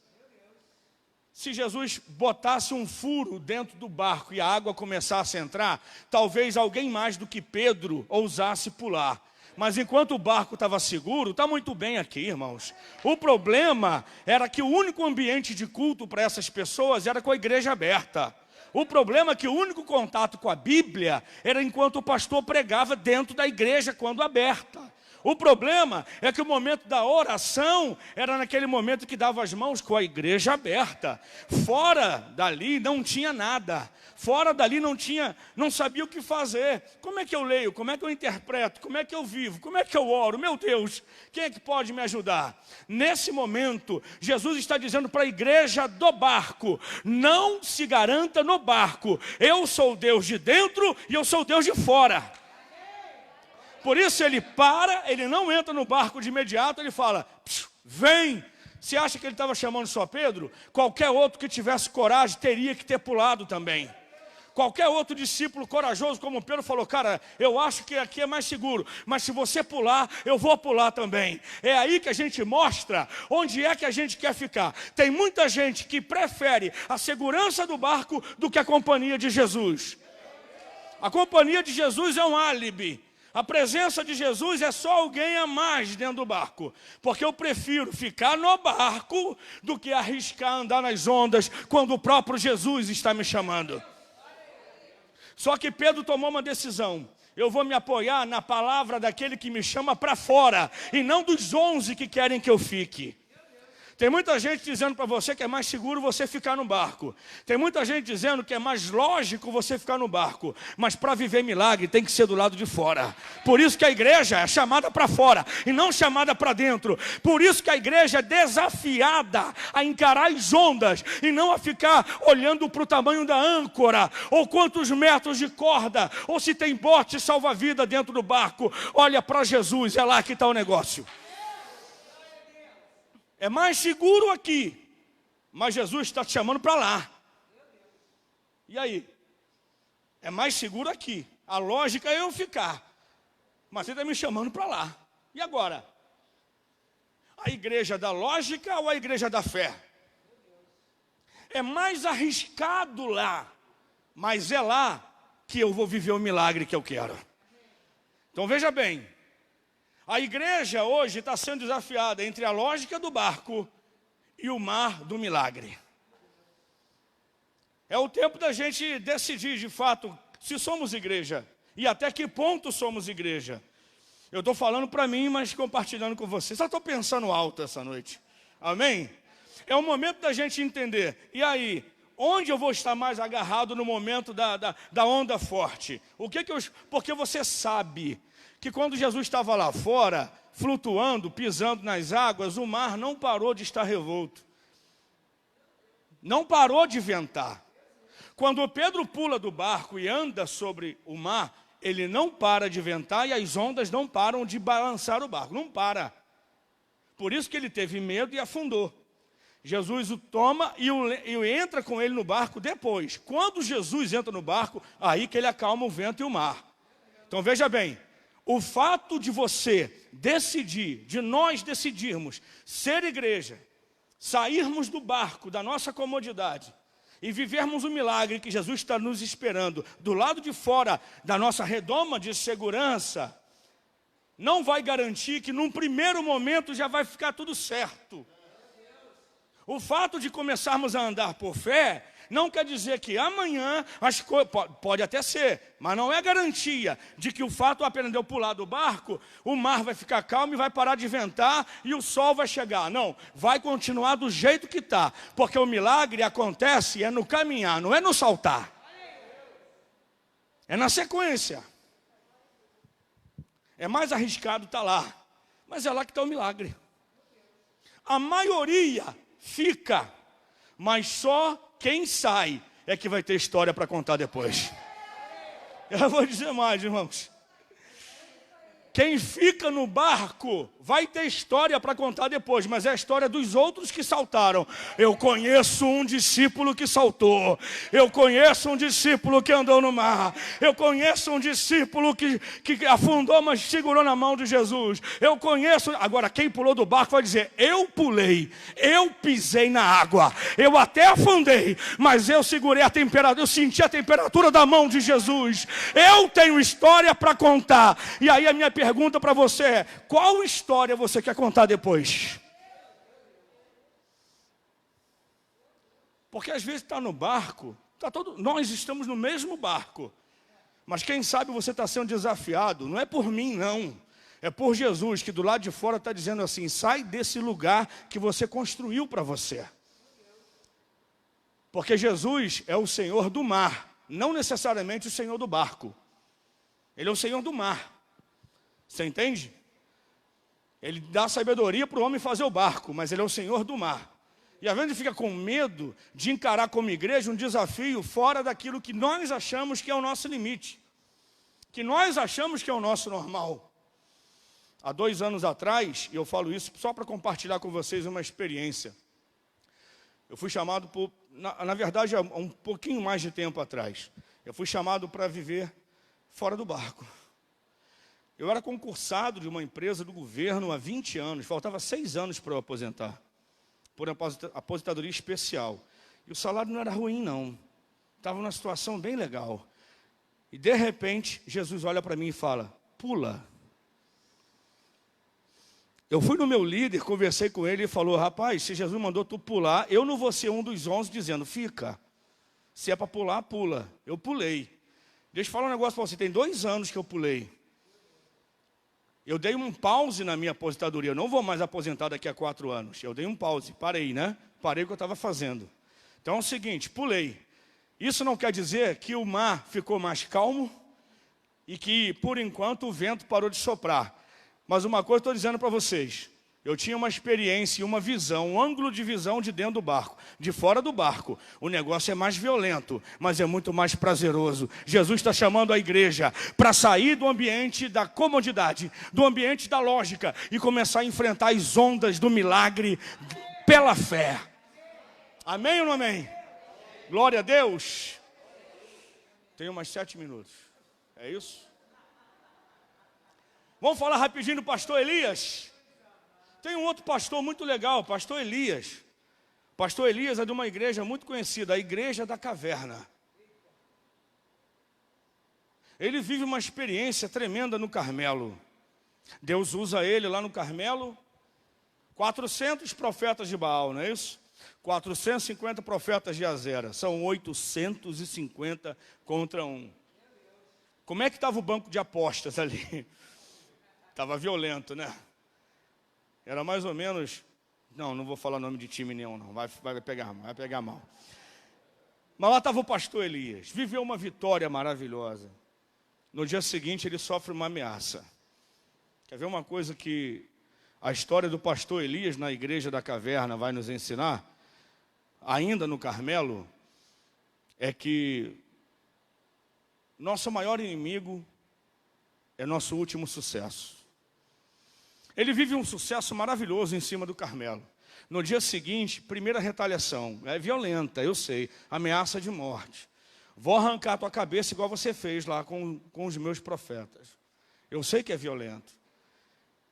Se Jesus botasse um furo dentro do barco e a água começasse a entrar, talvez alguém mais do que Pedro ousasse pular. Mas enquanto o barco estava seguro, está muito bem aqui, irmãos. O problema era que o único ambiente de culto para essas pessoas era com a igreja aberta. O problema é que o único contato com a Bíblia era enquanto o pastor pregava dentro da igreja, quando aberta. O problema é que o momento da oração era naquele momento que dava as mãos com a igreja aberta. Fora dali não tinha nada. Fora dali não sabia o que fazer. Como é que eu leio? Como é que eu interpreto? Como é que eu vivo? Como é que eu oro? Meu Deus, quem é que pode me ajudar? Nesse momento, Jesus está dizendo para a igreja do barco: não se garanta no barco. Eu sou o Deus de dentro e eu sou o Deus de fora. Por isso ele para, ele não entra no barco de imediato, ele fala: vem. Você acha que ele estava chamando só Pedro? Qualquer outro que tivesse coragem teria que ter pulado também. Qualquer outro discípulo corajoso como Pedro falou: cara, eu acho que aqui é mais seguro, mas se você pular, eu vou pular também. É aí que a gente mostra onde é que a gente quer ficar. Tem muita gente que prefere a segurança do barco do que a companhia de Jesus. A companhia de Jesus é um álibi. A presença de Jesus é só alguém a mais dentro do barco. Porque eu prefiro ficar no barco do que arriscar andar nas ondas quando o próprio Jesus está me chamando. Só que Pedro tomou uma decisão: eu vou me apoiar na palavra daquele que me chama para fora, e não dos 11 que querem que eu fique. Tem muita gente dizendo para você que é mais seguro você ficar no barco. Tem muita gente dizendo que é mais lógico você ficar no barco. Mas para viver milagre tem que ser do lado de fora. Por isso que a igreja é chamada para fora e não chamada para dentro. Por isso que a igreja é desafiada a encarar as ondas e não a ficar olhando para o tamanho da âncora, ou quantos metros de corda, ou se tem bote salva-vida dentro do barco. Olha para Jesus, é lá que está o negócio. É mais seguro aqui, mas Jesus está te chamando para lá. E aí? É mais seguro aqui. A lógica é eu ficar, mas ele está me chamando para lá. E agora? A igreja da lógica ou a igreja da fé? É mais arriscado lá, mas é lá que eu vou viver o milagre que eu quero. Então veja bem. A igreja hoje está sendo desafiada entre a lógica do barco e o mar do milagre. É o tempo da gente decidir, de fato, se somos igreja e até que ponto somos igreja. Eu estou falando para mim, mas compartilhando com vocês. Só estou pensando alto essa noite. Amém? É o momento da gente entender. E aí, onde eu vou estar mais agarrado no momento da onda forte? Porque você sabe que quando Jesus estava lá fora, flutuando, pisando nas águas, o mar não parou de estar revolto. Não parou de ventar. Quando Pedro pula do barco e anda sobre o mar, ele não para de ventar e as ondas não param de balançar o barco. Não para. Por isso que ele teve medo e afundou. Jesus o toma e entra com ele no barco depois. Quando Jesus entra no barco, aí que ele acalma o vento e o mar. Então veja bem. O fato de você decidir, de nós decidirmos ser igreja, sairmos do barco, da nossa comodidade e vivermos o milagre que Jesus está nos esperando do lado de fora da nossa redoma de segurança, não vai garantir que num primeiro momento já vai ficar tudo certo. O fato de começarmos a andar por fé não quer dizer que amanhã as coisas, pode até ser, mas não é garantia de que o fato de aprender a pular do barco, o mar vai ficar calmo e vai parar de ventar e o sol vai chegar. Não, vai continuar do jeito que está, porque o milagre acontece no caminhar, não é no saltar. É na sequência. É mais arriscado estar lá, mas é lá que está o milagre. A maioria fica, mas só quem sai é que vai ter história para contar depois. Eu vou dizer mais, irmãos. Quem fica no barco vai ter história para contar depois, mas é a história dos outros que saltaram. Eu conheço um discípulo que saltou. Eu conheço um discípulo que andou no mar. Eu conheço um discípulo que afundou, mas segurou na mão de Jesus. Eu conheço... Agora, quem pulou do barco vai dizer, eu pulei, eu pisei na água, eu até afundei, mas eu segurei a temperatura, eu senti a temperatura da mão de Jesus. Eu tenho história para contar. E aí a minha pergunta para você é, qual história você quer contar depois? Porque às vezes está no barco, nós estamos no mesmo barco, mas quem sabe você está sendo desafiado, não é por mim não, é por Jesus, que do lado de fora está dizendo assim, sai desse lugar que você construiu para você. Porque Jesus é o Senhor do mar, não necessariamente o Senhor do barco. Ele é o Senhor do mar. Você entende? Ele dá sabedoria para o homem fazer o barco, mas ele é o Senhor do mar. E às vezes fica com medo de encarar como igreja um desafio fora daquilo que nós achamos que é o nosso limite. Que nós achamos que é o nosso normal. Há 2 anos atrás, e eu falo isso só para compartilhar com vocês uma experiência. Eu fui chamado na verdade, há um pouquinho mais de tempo atrás. Eu fui chamado para viver fora do barco. Eu era concursado de uma empresa do governo há 20 anos, faltava 6 anos para eu aposentar, por aposentadoria especial. E o salário não era ruim, não. Estava numa situação bem legal. E de repente, Jesus olha para mim e fala, pula. Eu fui no meu líder, conversei com ele e falou, rapaz, se Jesus mandou tu pular, eu não vou ser um dos 11 dizendo, fica. Se é para pular, pula. Eu pulei. Deixa eu falar um negócio para você, tem 2 anos que eu pulei. Eu dei um pause na minha aposentadoria, eu não vou mais aposentar daqui a 4 anos. Eu dei um pause, parei, né? Parei o que eu estava fazendo. Então é o seguinte, pulei. Isso não quer dizer que o mar ficou mais calmo e que, por enquanto, o vento parou de soprar. Mas uma coisa eu estou dizendo para vocês, eu tinha uma experiência, uma visão, um ângulo de visão de dentro do barco. De fora do barco, o negócio é mais violento, mas é muito mais prazeroso. Jesus está chamando a igreja para sair do ambiente da comodidade, do ambiente da lógica e começar a enfrentar as ondas do milagre pela fé. Amém ou não amém? Glória a Deus. Tenho mais 7 minutos. É isso? Vamos falar rapidinho do pastor Elias? Tem um outro pastor muito legal, pastor Elias. Pastor Elias é de uma igreja muito conhecida, a Igreja da Caverna. Ele vive uma experiência tremenda no Carmelo. Deus usa ele lá no Carmelo. 400 profetas de Baal, não é isso? 450 profetas de Azera. São 850 contra 1. Como é que estava o banco de apostas ali? Estava violento, né? Era mais ou menos... Não vou falar nome de time nenhum, não. Vai pegar mal. Mas lá estava o pastor Elias. Viveu uma vitória maravilhosa. No dia seguinte, ele sofre uma ameaça. Quer ver uma coisa que a história do pastor Elias na Igreja da Caverna vai nos ensinar? Ainda no Carmelo, é que nosso maior inimigo é nosso último sucesso. Ele vive um sucesso maravilhoso em cima do Carmelo. No dia seguinte, primeira retaliação. É violenta, eu sei. Ameaça de morte. Vou arrancar a tua cabeça igual você fez lá com os meus profetas. Eu sei que é violento.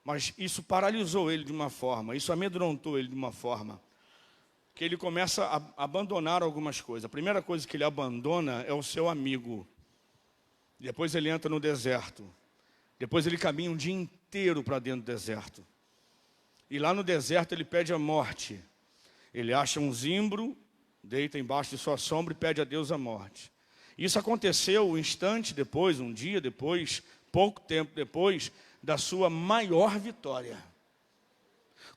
Mas isso paralisou ele de uma forma. Isso amedrontou ele de uma forma. Que ele começa a abandonar algumas coisas. A primeira coisa que ele abandona é o seu amigo. Depois ele entra no deserto. Depois ele caminha um dia inteiro para dentro do deserto. E lá no deserto ele pede a morte. Ele acha um zimbro, deita embaixo de sua sombra e pede a Deus a morte. Isso aconteceu um instante depois, um dia depois, pouco tempo depois, da sua maior vitória.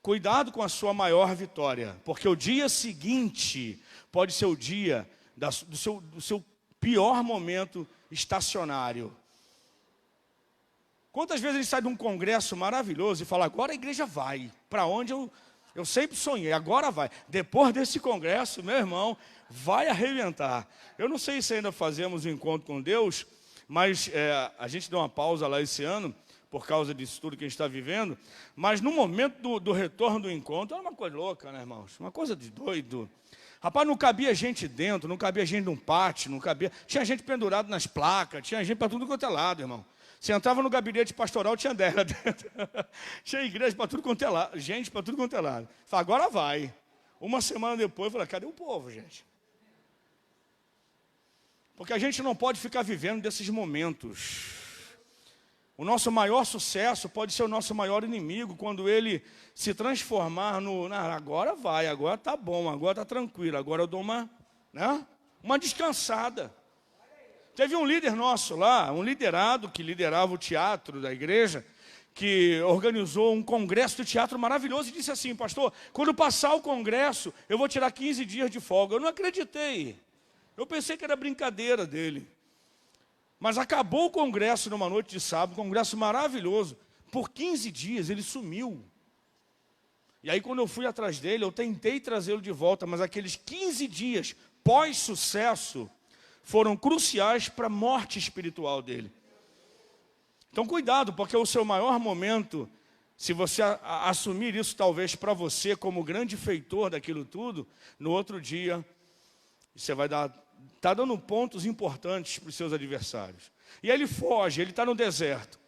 Cuidado com a sua maior vitória, porque o dia seguinte pode ser o dia do seu pior momento estacionário. Quantas vezes a gente sai de um congresso maravilhoso e fala, agora a igreja vai, para onde eu sempre sonhei, agora vai. Depois desse congresso, meu irmão, vai arrebentar. Eu não sei se ainda fazemos um encontro com Deus, mas a gente deu uma pausa lá esse ano, por causa disso tudo que a gente está vivendo, mas no momento do retorno do encontro, era uma coisa louca, né, irmãos? Uma coisa de doido. Rapaz, não cabia gente dentro, não cabia gente num pátio, não cabia... Tinha gente pendurada nas placas, tinha gente para tudo quanto é lado, irmão. Você entrava no gabinete pastoral, tinha 10 lá dentro. Tinha igreja para tudo quanto é lado, gente para tudo quanto é lado. Falei, agora vai. Uma semana depois, eu falei, cadê o povo, gente? Porque a gente não pode ficar vivendo desses momentos. O nosso maior sucesso pode ser o nosso maior inimigo, quando ele se transformar no... agora vai, agora tá bom, agora tá tranquilo, agora eu dou uma descansada. Teve um líder nosso lá, um liderado que liderava o teatro da igreja, que organizou um congresso de teatro maravilhoso e disse assim, pastor, quando passar o congresso, eu vou tirar 15 dias de folga. Eu não acreditei. Eu pensei que era brincadeira dele. Mas acabou o congresso numa noite de sábado, um congresso maravilhoso. Por 15 dias ele sumiu. E aí quando eu fui atrás dele, eu tentei trazê-lo de volta, mas aqueles 15 dias pós-sucesso foram cruciais para a morte espiritual dele. Então cuidado, porque o seu maior momento, se você assumir isso talvez para você como grande feitor daquilo tudo, no outro dia você vai está dando pontos importantes para os seus adversários. E aí ele foge, ele está no deserto.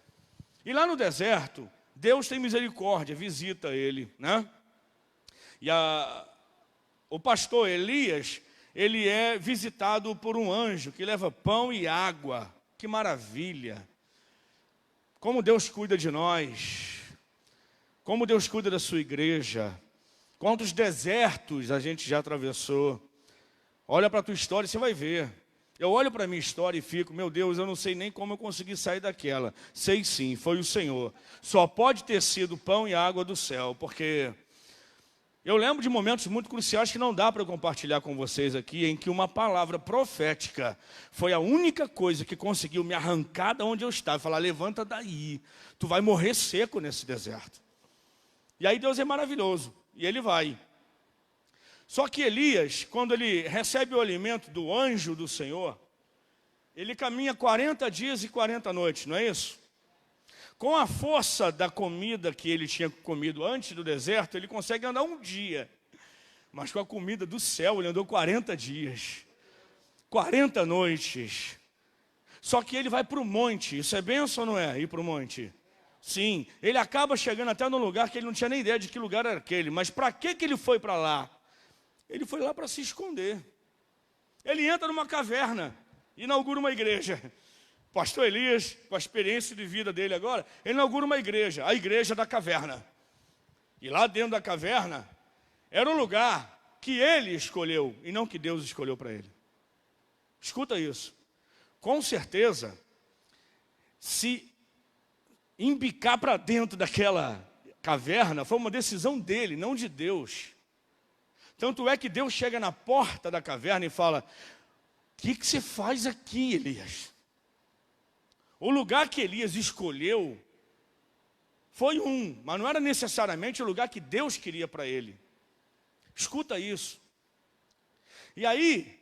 E lá no deserto, Deus tem misericórdia, visita ele, né? E o pastor Elias, ele é visitado por um anjo que leva pão e água. Que maravilha! Como Deus cuida de nós. Como Deus cuida da sua igreja. Quantos desertos a gente já atravessou. Olha para a tua história e você vai ver. Eu olho para a minha história e fico, meu Deus, eu não sei nem como eu consegui sair daquela. Sei sim, foi o Senhor. Só pode ter sido pão e água do céu, porque eu lembro de momentos muito cruciais que não dá para compartilhar com vocês aqui, em que uma palavra profética foi a única coisa que conseguiu me arrancar de onde eu estava. Falar, levanta daí, tu vai morrer seco nesse deserto. E aí Deus é maravilhoso, e ele vai. Só que Elias, quando ele recebe o alimento do anjo do Senhor, ele caminha 40 dias e 40 noites, não é isso? Com a força da comida que ele tinha comido antes do deserto, ele consegue andar um dia. Mas com a comida do céu, ele andou 40 dias, 40 noites. Só que ele vai para o monte, isso é bênção ou não é? Ir para o monte? Sim, ele acaba chegando até num lugar que ele não tinha nem ideia de que lugar era aquele. Mas para que ele foi para lá? Ele foi lá para se esconder. Ele entra numa caverna, inaugura uma igreja. Pastor Elias, com a experiência de vida dele agora, ele inaugura uma igreja, a igreja da caverna. E lá dentro da caverna, era um lugar que ele escolheu, e não que Deus escolheu para ele. Escuta isso. Com certeza, se embicar para dentro daquela caverna, foi uma decisão dele, não de Deus. Tanto é que Deus chega na porta da caverna e fala, o que você faz aqui, Elias? O lugar que Elias escolheu foi mas não era necessariamente o lugar que Deus queria para ele. Escuta isso. E aí,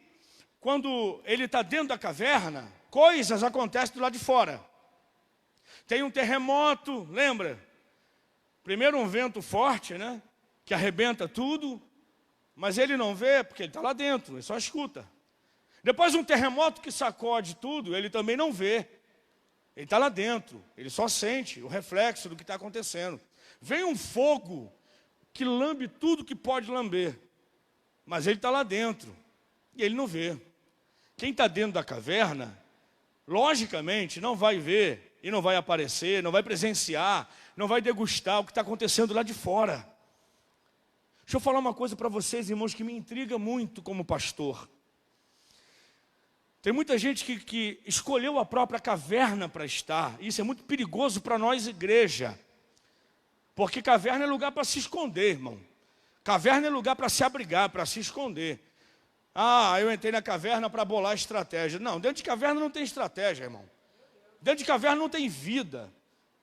quando ele está dentro da caverna, coisas acontecem do lado de fora. Tem um terremoto, lembra? Primeiro um vento forte, né? Que arrebenta tudo. Mas ele não vê, porque ele está lá dentro, ele só escuta. Depois um terremoto que sacode tudo, ele também não vê. Ele está lá dentro, ele só sente o reflexo do que está acontecendo. Vem um fogo que lambe tudo que pode lamber. Mas ele está lá dentro, e ele não vê. Quem está dentro da caverna, logicamente, não vai ver, e não vai aparecer, não vai presenciar, não vai degustar o que está acontecendo lá de fora. Deixa eu falar uma coisa para vocês, irmãos, que me intriga muito como pastor. Tem muita gente que escolheu a própria caverna para estar. Isso é muito perigoso para nós, igreja. Porque caverna é lugar para se esconder, irmão. Caverna é lugar para se abrigar, para se esconder. Eu entrei na caverna para bolar estratégia. Não, dentro de caverna não tem estratégia, irmão. Dentro de caverna não tem vida.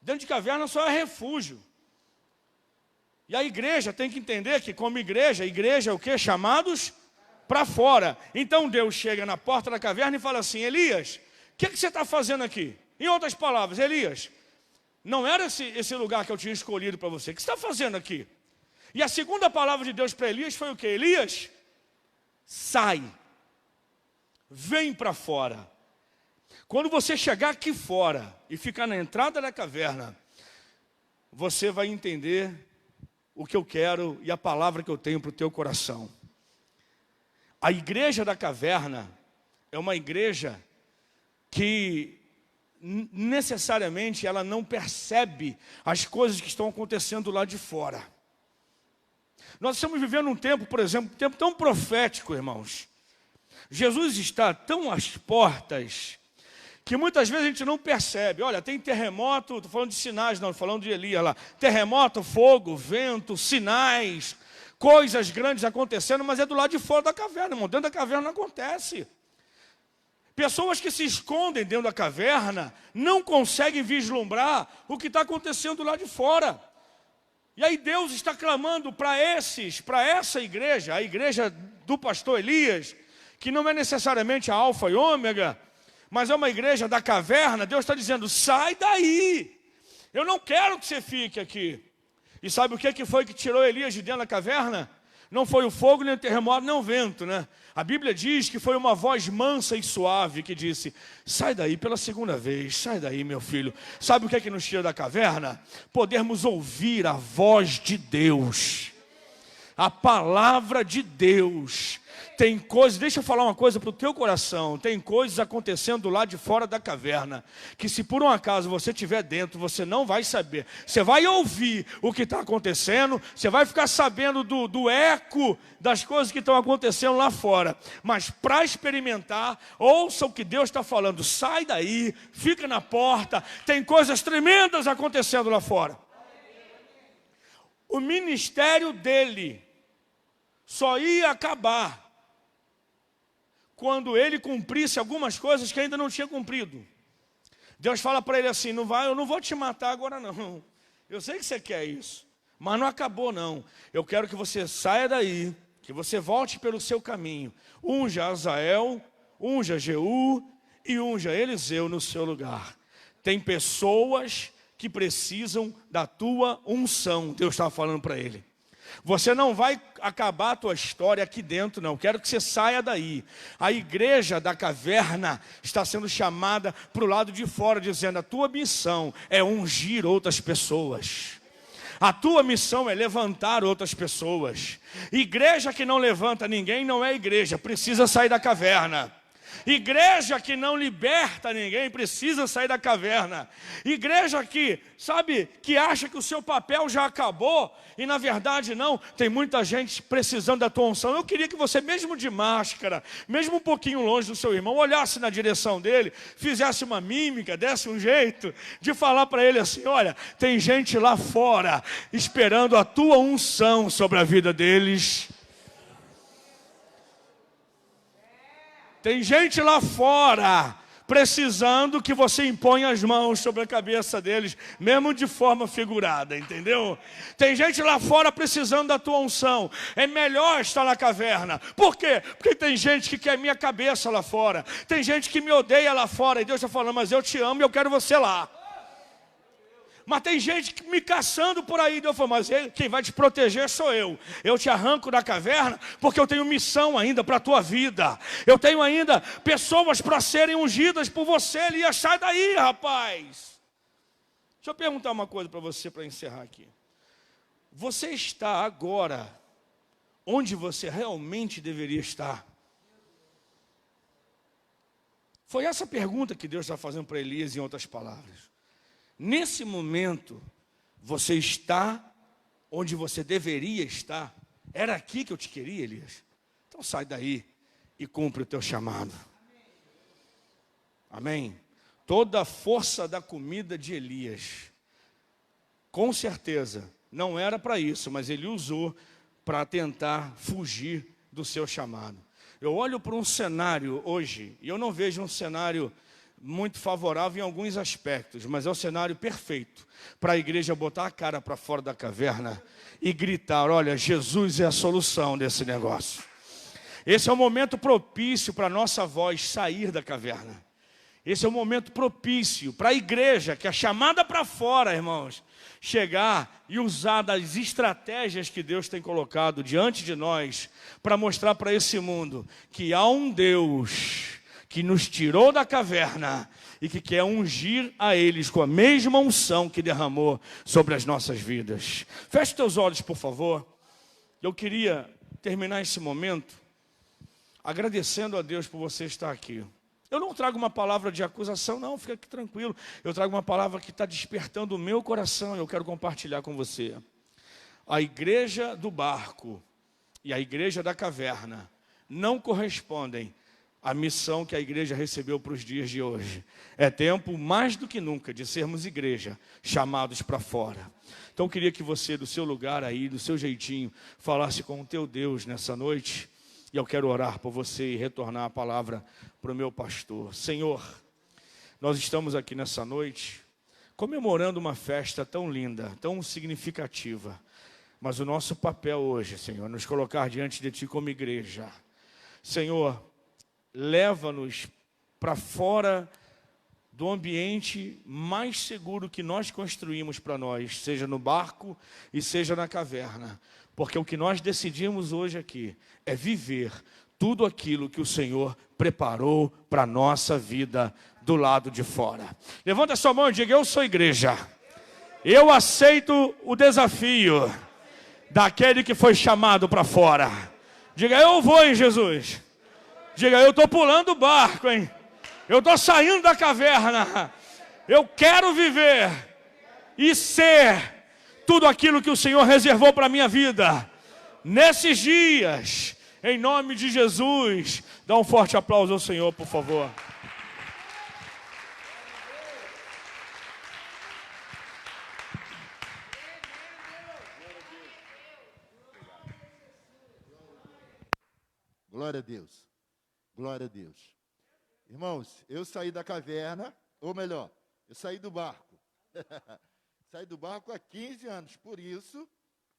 Dentro de caverna só é refúgio. E a igreja tem que entender que como igreja é o quê? Chamados para fora. Então Deus chega na porta da caverna e fala assim, Elias, o que você está fazendo aqui? Em outras palavras, Elias, não era esse lugar que eu tinha escolhido para você. O que você está fazendo aqui? E a segunda palavra de Deus para Elias foi o quê? Elias, sai, vem para fora. Quando você chegar aqui fora e ficar na entrada da caverna, você vai entender o que eu quero e a palavra que eu tenho para o teu coração. A igreja da caverna é uma igreja que necessariamente ela não percebe as coisas que estão acontecendo lá de fora. Nós estamos vivendo um tempo, por exemplo, um tempo tão profético, irmãos. Jesus está tão às portas que muitas vezes a gente não percebe. Olha, tem terremoto, estou falando de sinais, não, estou falando de Elias lá. Terremoto, fogo, vento, sinais, coisas grandes acontecendo, mas é do lado de fora da caverna, irmão. Dentro da caverna não acontece. Pessoas que se escondem dentro da caverna não conseguem vislumbrar o que está acontecendo lá de fora. E aí Deus está clamando para essa igreja, a igreja do pastor Elias, que não é necessariamente a alfa e ômega, mas é uma igreja da caverna. Deus está dizendo, sai daí, eu não quero que você fique aqui. E sabe o que foi que tirou Elias de dentro da caverna? Não foi o fogo, nem o terremoto, nem o vento, né? A Bíblia diz que foi uma voz mansa e suave que disse, sai daí pela segunda vez, sai daí, meu filho. Sabe o que nos tira da caverna? Podermos ouvir a voz de Deus, a palavra de Deus. Tem coisas, deixa eu falar uma coisa para o teu coração, tem coisas acontecendo lá de fora da caverna, que se por um acaso você estiver dentro, você não vai saber. Você vai ouvir o que está acontecendo, você vai ficar sabendo do eco das coisas que estão acontecendo lá fora. Mas para experimentar, ouça o que Deus está falando, sai daí, fica na porta, tem coisas tremendas acontecendo lá fora. O ministério dele só ia acabar quando ele cumprisse algumas coisas que ainda não tinha cumprido. Deus fala para ele assim, eu não vou te matar agora não. Eu sei que você quer isso, mas não acabou não. Eu quero que você saia daí, que você volte pelo seu caminho. Unja Azael, unja Jeú e unja Eliseu no seu lugar. Tem pessoas que precisam da tua unção. Deus estava falando para ele. Você não vai acabar a tua história aqui dentro, não. Quero que você saia daí. A igreja da caverna está sendo chamada para o lado de fora, dizendo, a tua missão é ungir outras pessoas. A tua missão é levantar outras pessoas. Igreja que não levanta ninguém não é igreja, precisa sair da caverna. Igreja que não liberta ninguém precisa sair da caverna. Igreja que, que acha que o seu papel já acabou e na verdade não. Tem muita gente precisando da tua unção. Eu queria que você, mesmo de máscara, mesmo um pouquinho longe do seu irmão, olhasse na direção dele, fizesse uma mímica, desse um jeito de falar para ele assim, olha, tem gente lá fora esperando a tua unção sobre a vida deles. Tem gente lá fora precisando que você imponha as mãos sobre a cabeça deles, mesmo de forma figurada, entendeu? Tem gente lá fora precisando da tua unção. É melhor estar na caverna. Por quê? Porque tem gente que quer minha cabeça lá fora. Tem gente que me odeia lá fora. E Deus está falando, mas eu te amo e eu quero você lá. Mas tem gente me caçando por aí. Deus falou, mas quem vai te proteger sou eu. Eu te arranco da caverna porque eu tenho missão ainda para a tua vida. Eu tenho ainda pessoas para serem ungidas por você, Elias. Sai daí, rapaz. Deixa eu perguntar uma coisa para você para encerrar aqui. Você está agora onde você realmente deveria estar? Foi essa pergunta que Deus está fazendo para Elias, em outras palavras. Nesse momento, você está onde você deveria estar. Era aqui que eu te queria, Elias. Então sai daí e cumpre o teu chamado. Amém? Toda a força da comida de Elias, com certeza, não era para isso, mas ele usou para tentar fugir do seu chamado. Eu olho para um cenário hoje, e eu não vejo um cenário muito favorável em alguns aspectos, mas é o cenário perfeito para a igreja botar a cara para fora da caverna e gritar, olha, Jesus é a solução desse negócio. Esse é o momento propício para a nossa voz sair da caverna Esse é o momento propício para a igreja, que é chamada para fora, irmãos, chegar e usar das estratégias que Deus tem colocado diante de nós, para mostrar para esse mundo que há um Deus que nos tirou da caverna e que quer ungir a eles com a mesma unção que derramou sobre as nossas vidas. Feche teus olhos, por favor. Eu queria terminar esse momento agradecendo a Deus por você estar aqui. Eu não trago uma palavra de acusação, não, fica aqui tranquilo. Eu trago uma palavra que está despertando o meu coração e eu quero compartilhar com você. A igreja do barco e a igreja da caverna não correspondem à missão que a igreja recebeu para os dias de hoje. É tempo, mais do que nunca, de sermos igreja, chamados para fora. Então eu queria que você, do seu lugar aí, do seu jeitinho, falasse com o teu Deus nessa noite. E eu quero orar por você e retornar a palavra para o meu pastor. Senhor, nós estamos aqui nessa noite comemorando uma festa tão linda, tão significativa. Mas o nosso papel hoje, Senhor, é nos colocar diante de Ti como igreja. Senhor, leva-nos para fora do ambiente mais seguro que nós construímos para nós, seja no barco e seja na caverna. Porque o que nós decidimos hoje aqui é viver tudo aquilo que o Senhor preparou para a nossa vida do lado de fora. Levanta a sua mão e diga: eu sou igreja. Eu aceito o desafio daquele que foi chamado para fora. Diga: eu vou em Jesus. Diga: eu estou pulando o barco, hein? Eu estou saindo da caverna. Eu quero viver e ser tudo aquilo que o Senhor reservou para a minha vida. Nesses dias, em nome de Jesus, dá um forte aplauso ao Senhor, por favor. Glória a Deus. Glória a Deus. Irmãos, eu saí da caverna, ou melhor, eu saí do barco. Saí do barco há 15 anos, por isso,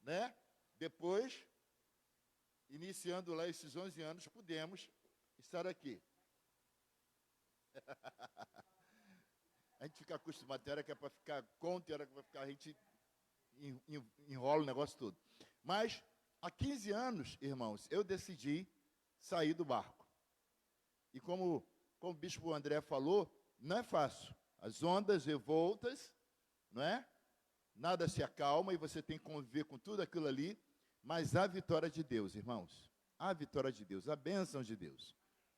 né, depois, iniciando lá esses 11 anos, pudemos estar aqui. A gente fica acostumado, tem hora que é para ficar conta, tem hora que vai ficar, a gente enrola o negócio todo. Mas, há 15 anos, irmãos, eu decidi sair do barco. E como o bispo André falou, não é fácil. As ondas revoltas, não é? Nada se acalma e você tem que conviver com tudo aquilo ali, mas há vitória de Deus, irmãos. Há vitória de Deus, há bênção de Deus,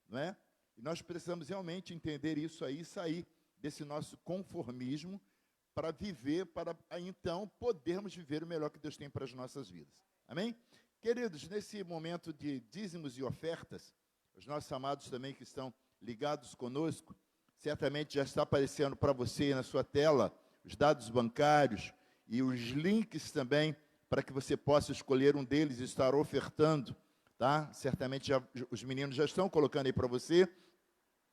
não é? E nós precisamos realmente entender isso aí, sair desse nosso conformismo para viver, para então podermos viver o melhor que Deus tem para as nossas vidas. Amém? Queridos, nesse momento de dízimos e ofertas, os nossos amados também que estão ligados conosco, certamente já está aparecendo para você aí na sua tela os dados bancários e os links também para que você possa escolher um deles e estar ofertando, tá? Certamente os meninos já estão colocando aí para você.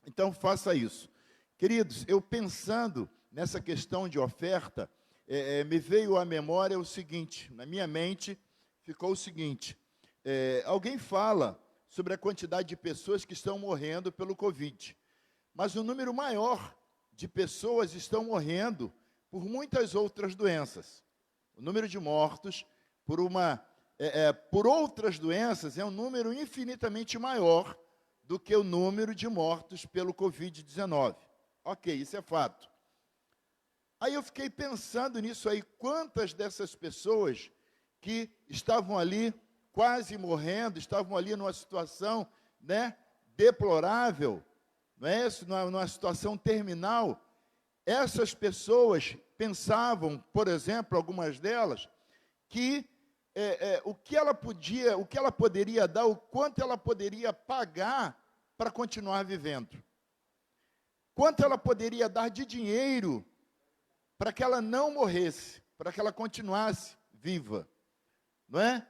Então faça isso. Queridos, eu pensando nessa questão de oferta, me veio à memória o seguinte, na minha mente ficou o seguinte, alguém fala sobre a quantidade de pessoas que estão morrendo pelo Covid, mas o número maior de pessoas estão morrendo por muitas outras doenças. O número de mortos por outras doenças é um número infinitamente maior do que o número de mortos pelo Covid-19. Ok, isso é fato. Aí eu fiquei pensando nisso aí, quantas dessas pessoas que estavam ali quase morrendo, estavam ali numa situação, né, deplorável, não é isso? Numa situação terminal. Essas pessoas pensavam, por exemplo, algumas delas, que o que ela poderia dar, o quanto ela poderia pagar para continuar vivendo. Quanto ela poderia dar de dinheiro para que ela não morresse, para que ela continuasse viva, não é?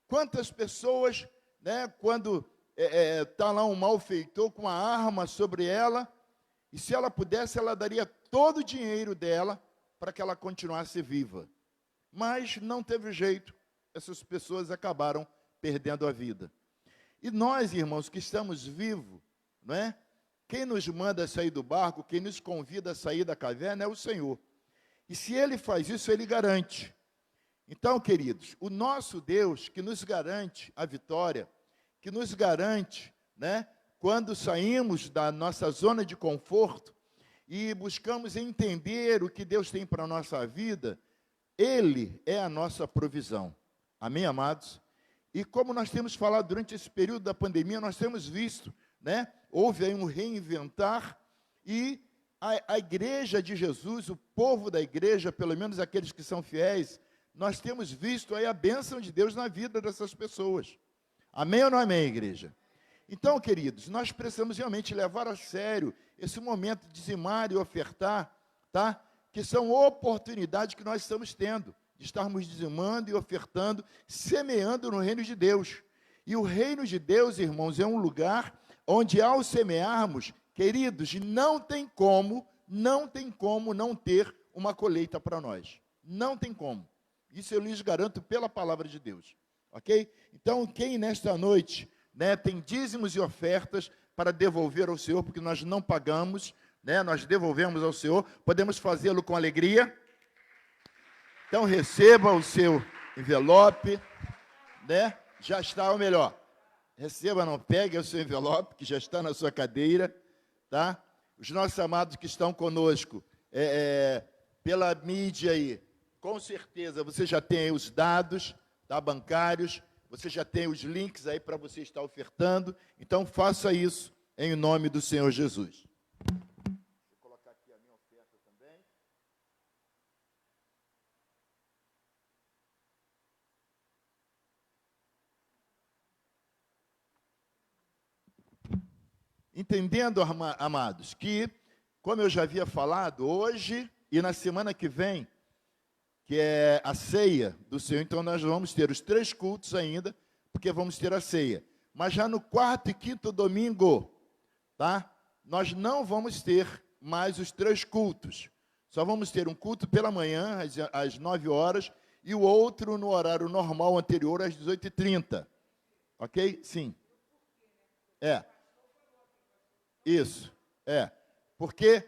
Quantas pessoas, né, quando está lá um malfeitor com uma arma sobre ela, e se ela pudesse, ela daria todo o dinheiro dela para que ela continuasse viva. Mas não teve jeito, essas pessoas acabaram perdendo a vida. E nós, irmãos, que estamos vivos, não é? Quem nos manda sair do barco, quem nos convida a sair da caverna é o Senhor. E se Ele faz isso, Ele garante. Então, queridos, o nosso Deus que nos garante a vitória, que nos garante, né, quando saímos da nossa zona de conforto e buscamos entender o que Deus tem para a nossa vida, Ele é a nossa provisão. Amém, amados? E como nós temos falado durante esse período da pandemia, nós temos visto, né, houve aí um reinventar e a igreja de Jesus, o povo da igreja, pelo menos aqueles que são fiéis, nós temos visto aí a bênção de Deus na vida dessas pessoas. Amém ou não amém, igreja? Então, queridos, nós precisamos realmente levar a sério esse momento de dizimar e ofertar, tá? Que são oportunidades que nós estamos tendo, de estarmos dizimando e ofertando, semeando no reino de Deus. E o reino de Deus, irmãos, é um lugar onde ao semearmos, queridos, não tem como não ter uma colheita para nós. Não tem como. Isso eu lhes garanto pela palavra de Deus. Ok? Então, quem nesta noite, né, tem dízimos e ofertas para devolver ao Senhor, porque nós não pagamos, né, nós devolvemos ao Senhor, podemos fazê-lo com alegria. Então, receba o seu envelope, né? Já está, ou melhor, receba, não pegue o seu envelope, que já está na sua cadeira, tá? Os nossos amados que estão conosco, pela mídia aí, com certeza você já tem aí os dados, tá, bancários, você já tem os links aí para você estar ofertando, então faça isso em nome do Senhor Jesus. Vou colocar aqui a minha oferta também. Entendendo, amados, que, como eu já havia falado, hoje e na semana que vem, que é a ceia do Senhor, então nós vamos ter os 3 cultos ainda, porque vamos ter a ceia. Mas já no 4º e 5º domingo, tá? Nós não vamos ter mais os 3 cultos. Só vamos ter um culto pela manhã, às 9 horas, e o outro no horário normal anterior, às 18h30. Ok? Sim. Isso, porque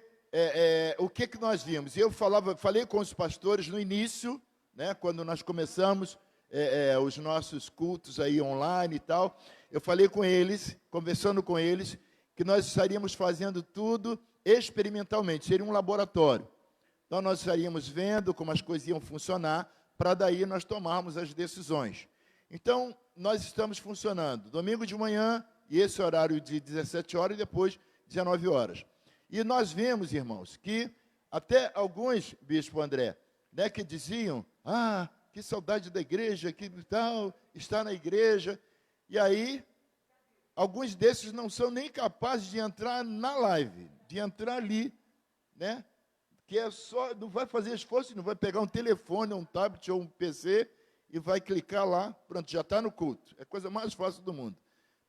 o que nós vimos? Eu falei com os pastores no início, né, quando nós começamos os nossos cultos aí online e tal, eu falei com eles, conversando com eles, que nós estaríamos fazendo tudo experimentalmente, seria um laboratório. Então nós estaríamos vendo como as coisas iam funcionar, para daí nós tomarmos as decisões. Então, nós estamos funcionando domingo de manhã, e esse horário de 17 horas e depois 19 horas. E nós vemos, irmãos, que até alguns, Bispo André, né, que diziam, que saudade da igreja, que tal, está na igreja. E aí, alguns desses não são nem capazes de entrar na live, de entrar ali, né, que é só, não vai fazer esforço, não vai pegar um telefone, um tablet ou um PC e vai clicar lá, pronto, já está no culto. É a coisa mais fácil do mundo.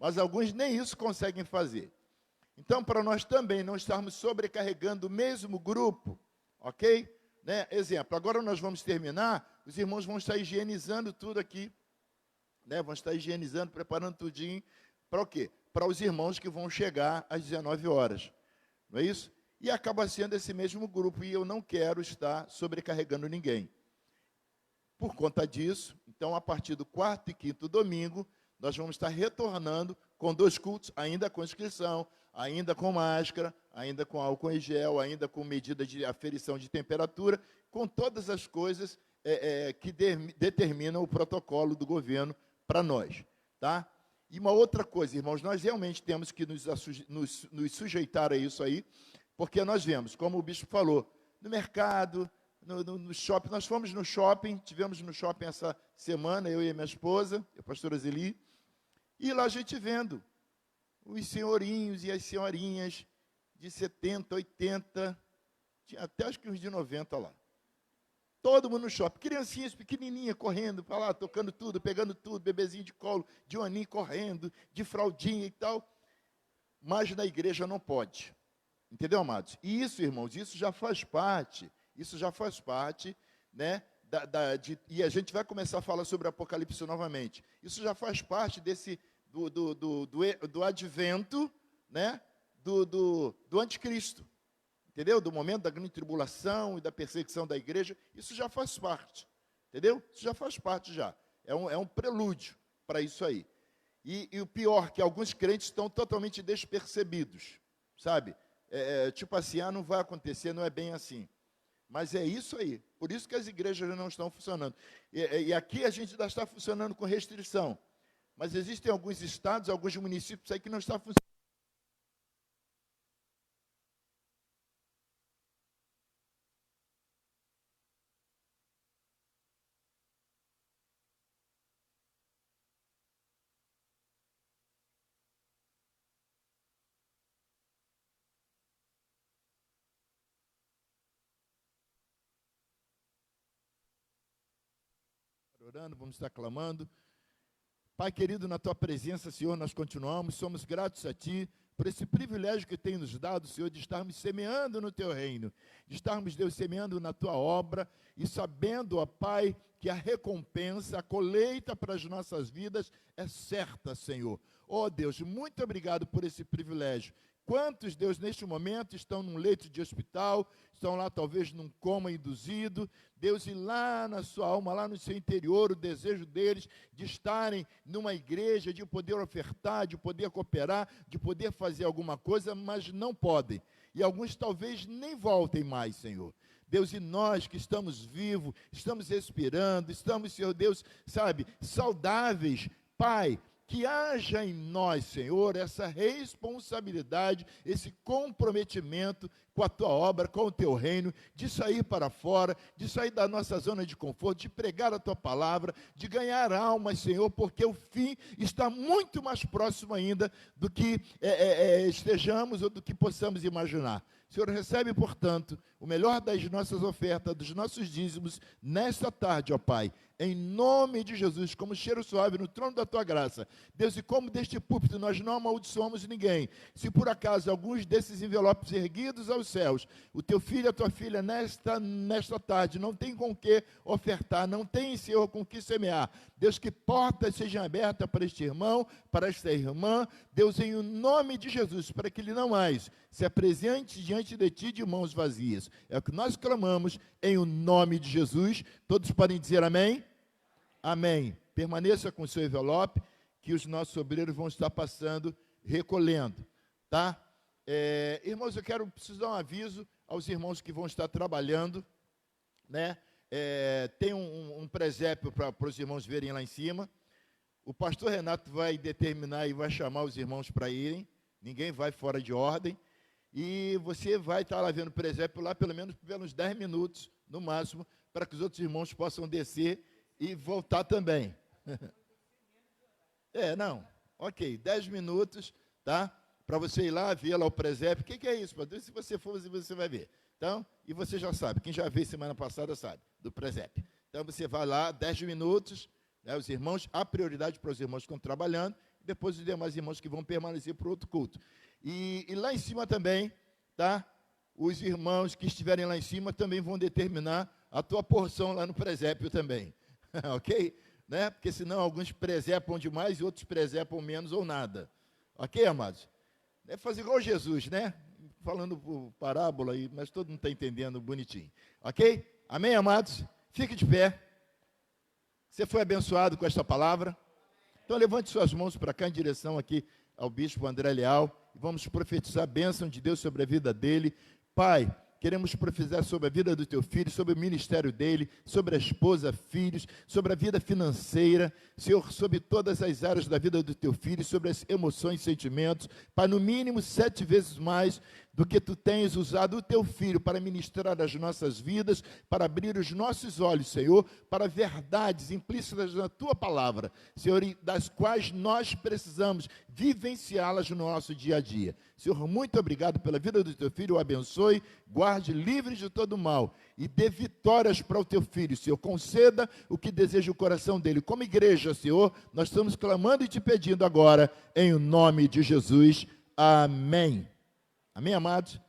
Mas alguns nem isso conseguem fazer. Então, para nós também não estarmos sobrecarregando o mesmo grupo, ok? Né? Exemplo, agora nós vamos terminar, os irmãos vão estar higienizando tudo aqui, né? Vão estar higienizando, preparando tudinho, para o quê? Para os irmãos que vão chegar às 19 horas, não é isso? E acaba sendo esse mesmo grupo, e eu não quero estar sobrecarregando ninguém. Por conta disso, então, a partir do 4º e 5º domingo, nós vamos estar retornando com 2 cultos, ainda com inscrição, ainda com máscara, ainda com álcool em gel, ainda com medida de aferição de temperatura, com todas as coisas que determinam o protocolo do governo para nós. Tá? E uma outra coisa, irmãos, nós realmente temos que nos sujeitar a isso aí, porque nós vemos, como o bispo falou, no mercado, no shopping, nós fomos no shopping, tivemos no shopping essa semana, eu e a minha esposa, a pastora Zeli, e lá a gente vendo os senhorinhos e as senhorinhas de 70, 80, tinha até acho que uns de 90 lá. Todo mundo no shopping, criancinhas pequenininhas correndo para lá, tocando tudo, pegando tudo, bebezinho de colo, de aninho correndo, de fraldinha e tal. Mas na igreja não pode. Entendeu, amados? E isso, irmãos, isso já faz parte, né, e a gente vai começar a falar sobre Apocalipse novamente. Isso já faz parte do advento, né, do anticristo, entendeu? Do momento da grande tribulação e da perseguição da igreja, isso já faz parte, entendeu? Isso já faz parte já. É um prelúdio para isso aí. E o pior, que alguns crentes estão totalmente despercebidos, sabe? Tipo assim, não vai acontecer, não é bem assim. Mas é isso aí. Por isso que as igrejas não estão funcionando. E aqui a gente ainda está funcionando com restrição. Mas existem alguns estados, alguns municípios aí que não estão funcionando. Orando, vamos estar clamando. Pai querido, na tua presença, Senhor, nós continuamos, somos gratos a ti por esse privilégio que tem nos dado, Senhor, de estarmos semeando no teu reino, de estarmos, Deus, semeando na tua obra e sabendo, ó Pai, que a recompensa, a colheita para as nossas vidas é certa, Senhor. Ó Deus, muito obrigado por esse privilégio. Quantos, Deus, neste momento estão num leito de hospital, estão lá talvez num coma induzido, Deus, e lá na sua alma, lá no seu interior, o desejo deles de estarem numa igreja, de poder ofertar, de poder cooperar, de poder fazer alguma coisa, mas não podem. E alguns talvez nem voltem mais, Senhor. Deus, e nós que estamos vivos, estamos respirando, estamos, Senhor Deus, sabe, saudáveis, Pai, que haja em nós, Senhor, essa responsabilidade, esse comprometimento com a tua obra, com o teu reino, de sair para fora, de sair da nossa zona de conforto, de pregar a tua palavra, de ganhar almas, Senhor, porque o fim está muito mais próximo ainda do que estejamos ou do que possamos imaginar. Senhor, recebe, portanto, o melhor das nossas ofertas, dos nossos dízimos, nesta tarde, ó Pai, em nome de Jesus, como cheiro suave no trono da tua graça. Deus, e como deste púlpito nós não amaldiçoamos ninguém, se por acaso alguns desses envelopes erguidos aos céus, o teu filho e a tua filha nesta tarde não tem com que ofertar, não tem, Senhor, com que semear, Deus, que portas sejam abertas para este irmão, para esta irmã, Deus, em nome de Jesus, para que ele não mais se apresente diante de ti de mãos vazias. É o que nós clamamos em o nome de Jesus. Todos podem dizer amém? Amém. Permaneça com o seu envelope, que os nossos obreiros vão estar passando, recolhendo, tá? Irmãos, preciso dar um aviso aos irmãos que vão estar trabalhando, né? Tem um presépio para os irmãos verem lá em cima. O pastor Renato vai determinar e vai chamar os irmãos para irem. Ninguém vai fora de ordem. E você vai estar lá vendo o presépio lá pelo menos pelos 10 minutos, no máximo, para que os outros irmãos possam descer e voltar também. Ok, 10 minutos, tá? Para você ir lá, ver lá o presépio. O que é isso, pastor? Se você for, você vai ver. Então, e você já sabe, quem já veio semana passada sabe, do presépio. Então, você vai lá, 10 minutos, né, os irmãos, a prioridade para os irmãos que estão trabalhando, e depois os demais irmãos que vão permanecer para o outro culto. E lá em cima também, tá? Os irmãos que estiverem lá em cima também vão determinar a tua porção lá no presépio também. Ok? Né? Porque senão alguns presépam demais e outros presépam menos ou nada. Ok, amados? É fazer igual Jesus, né? Falando por parábola aí, mas todo mundo está entendendo bonitinho. Ok? Amém, amados? Fique de pé. Você foi abençoado com esta palavra? Então levante suas mãos para cá em direção aqui ao bispo André Leal. Vamos profetizar a bênção de Deus sobre a vida dele. Pai, queremos profetizar sobre a vida do teu filho, sobre o ministério dele, sobre a esposa, filhos, sobre a vida financeira, Senhor, sobre todas as áreas da vida do teu filho, sobre as emoções e sentimentos. Pai, no mínimo 7 vezes mais do que tu tens usado o teu filho para ministrar as nossas vidas, para abrir os nossos olhos, Senhor, para verdades implícitas na tua palavra, Senhor, das quais nós precisamos vivenciá-las no nosso dia a dia. Senhor, muito obrigado pela vida do teu filho, o abençoe, guarde, livre de todo mal e dê vitórias para o teu filho, Senhor. Conceda o que deseja o coração dele. Como igreja, Senhor, nós estamos clamando e te pedindo agora, em o nome de Jesus. Amém. Amém, amados?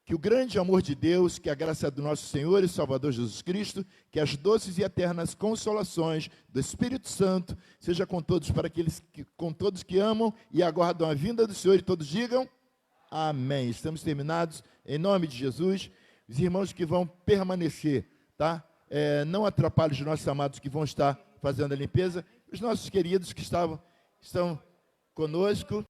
Que o grande amor de Deus, que a graça do nosso Senhor e Salvador Jesus Cristo, que as doces e eternas consolações do Espírito Santo seja com todos, com todos que amam e aguardam a vinda do Senhor, e todos digam amém. Estamos terminados em nome de Jesus. Os irmãos que vão permanecer, tá? Não atrapalhem os nossos amados que vão estar fazendo a limpeza. Os nossos queridos que estão conosco.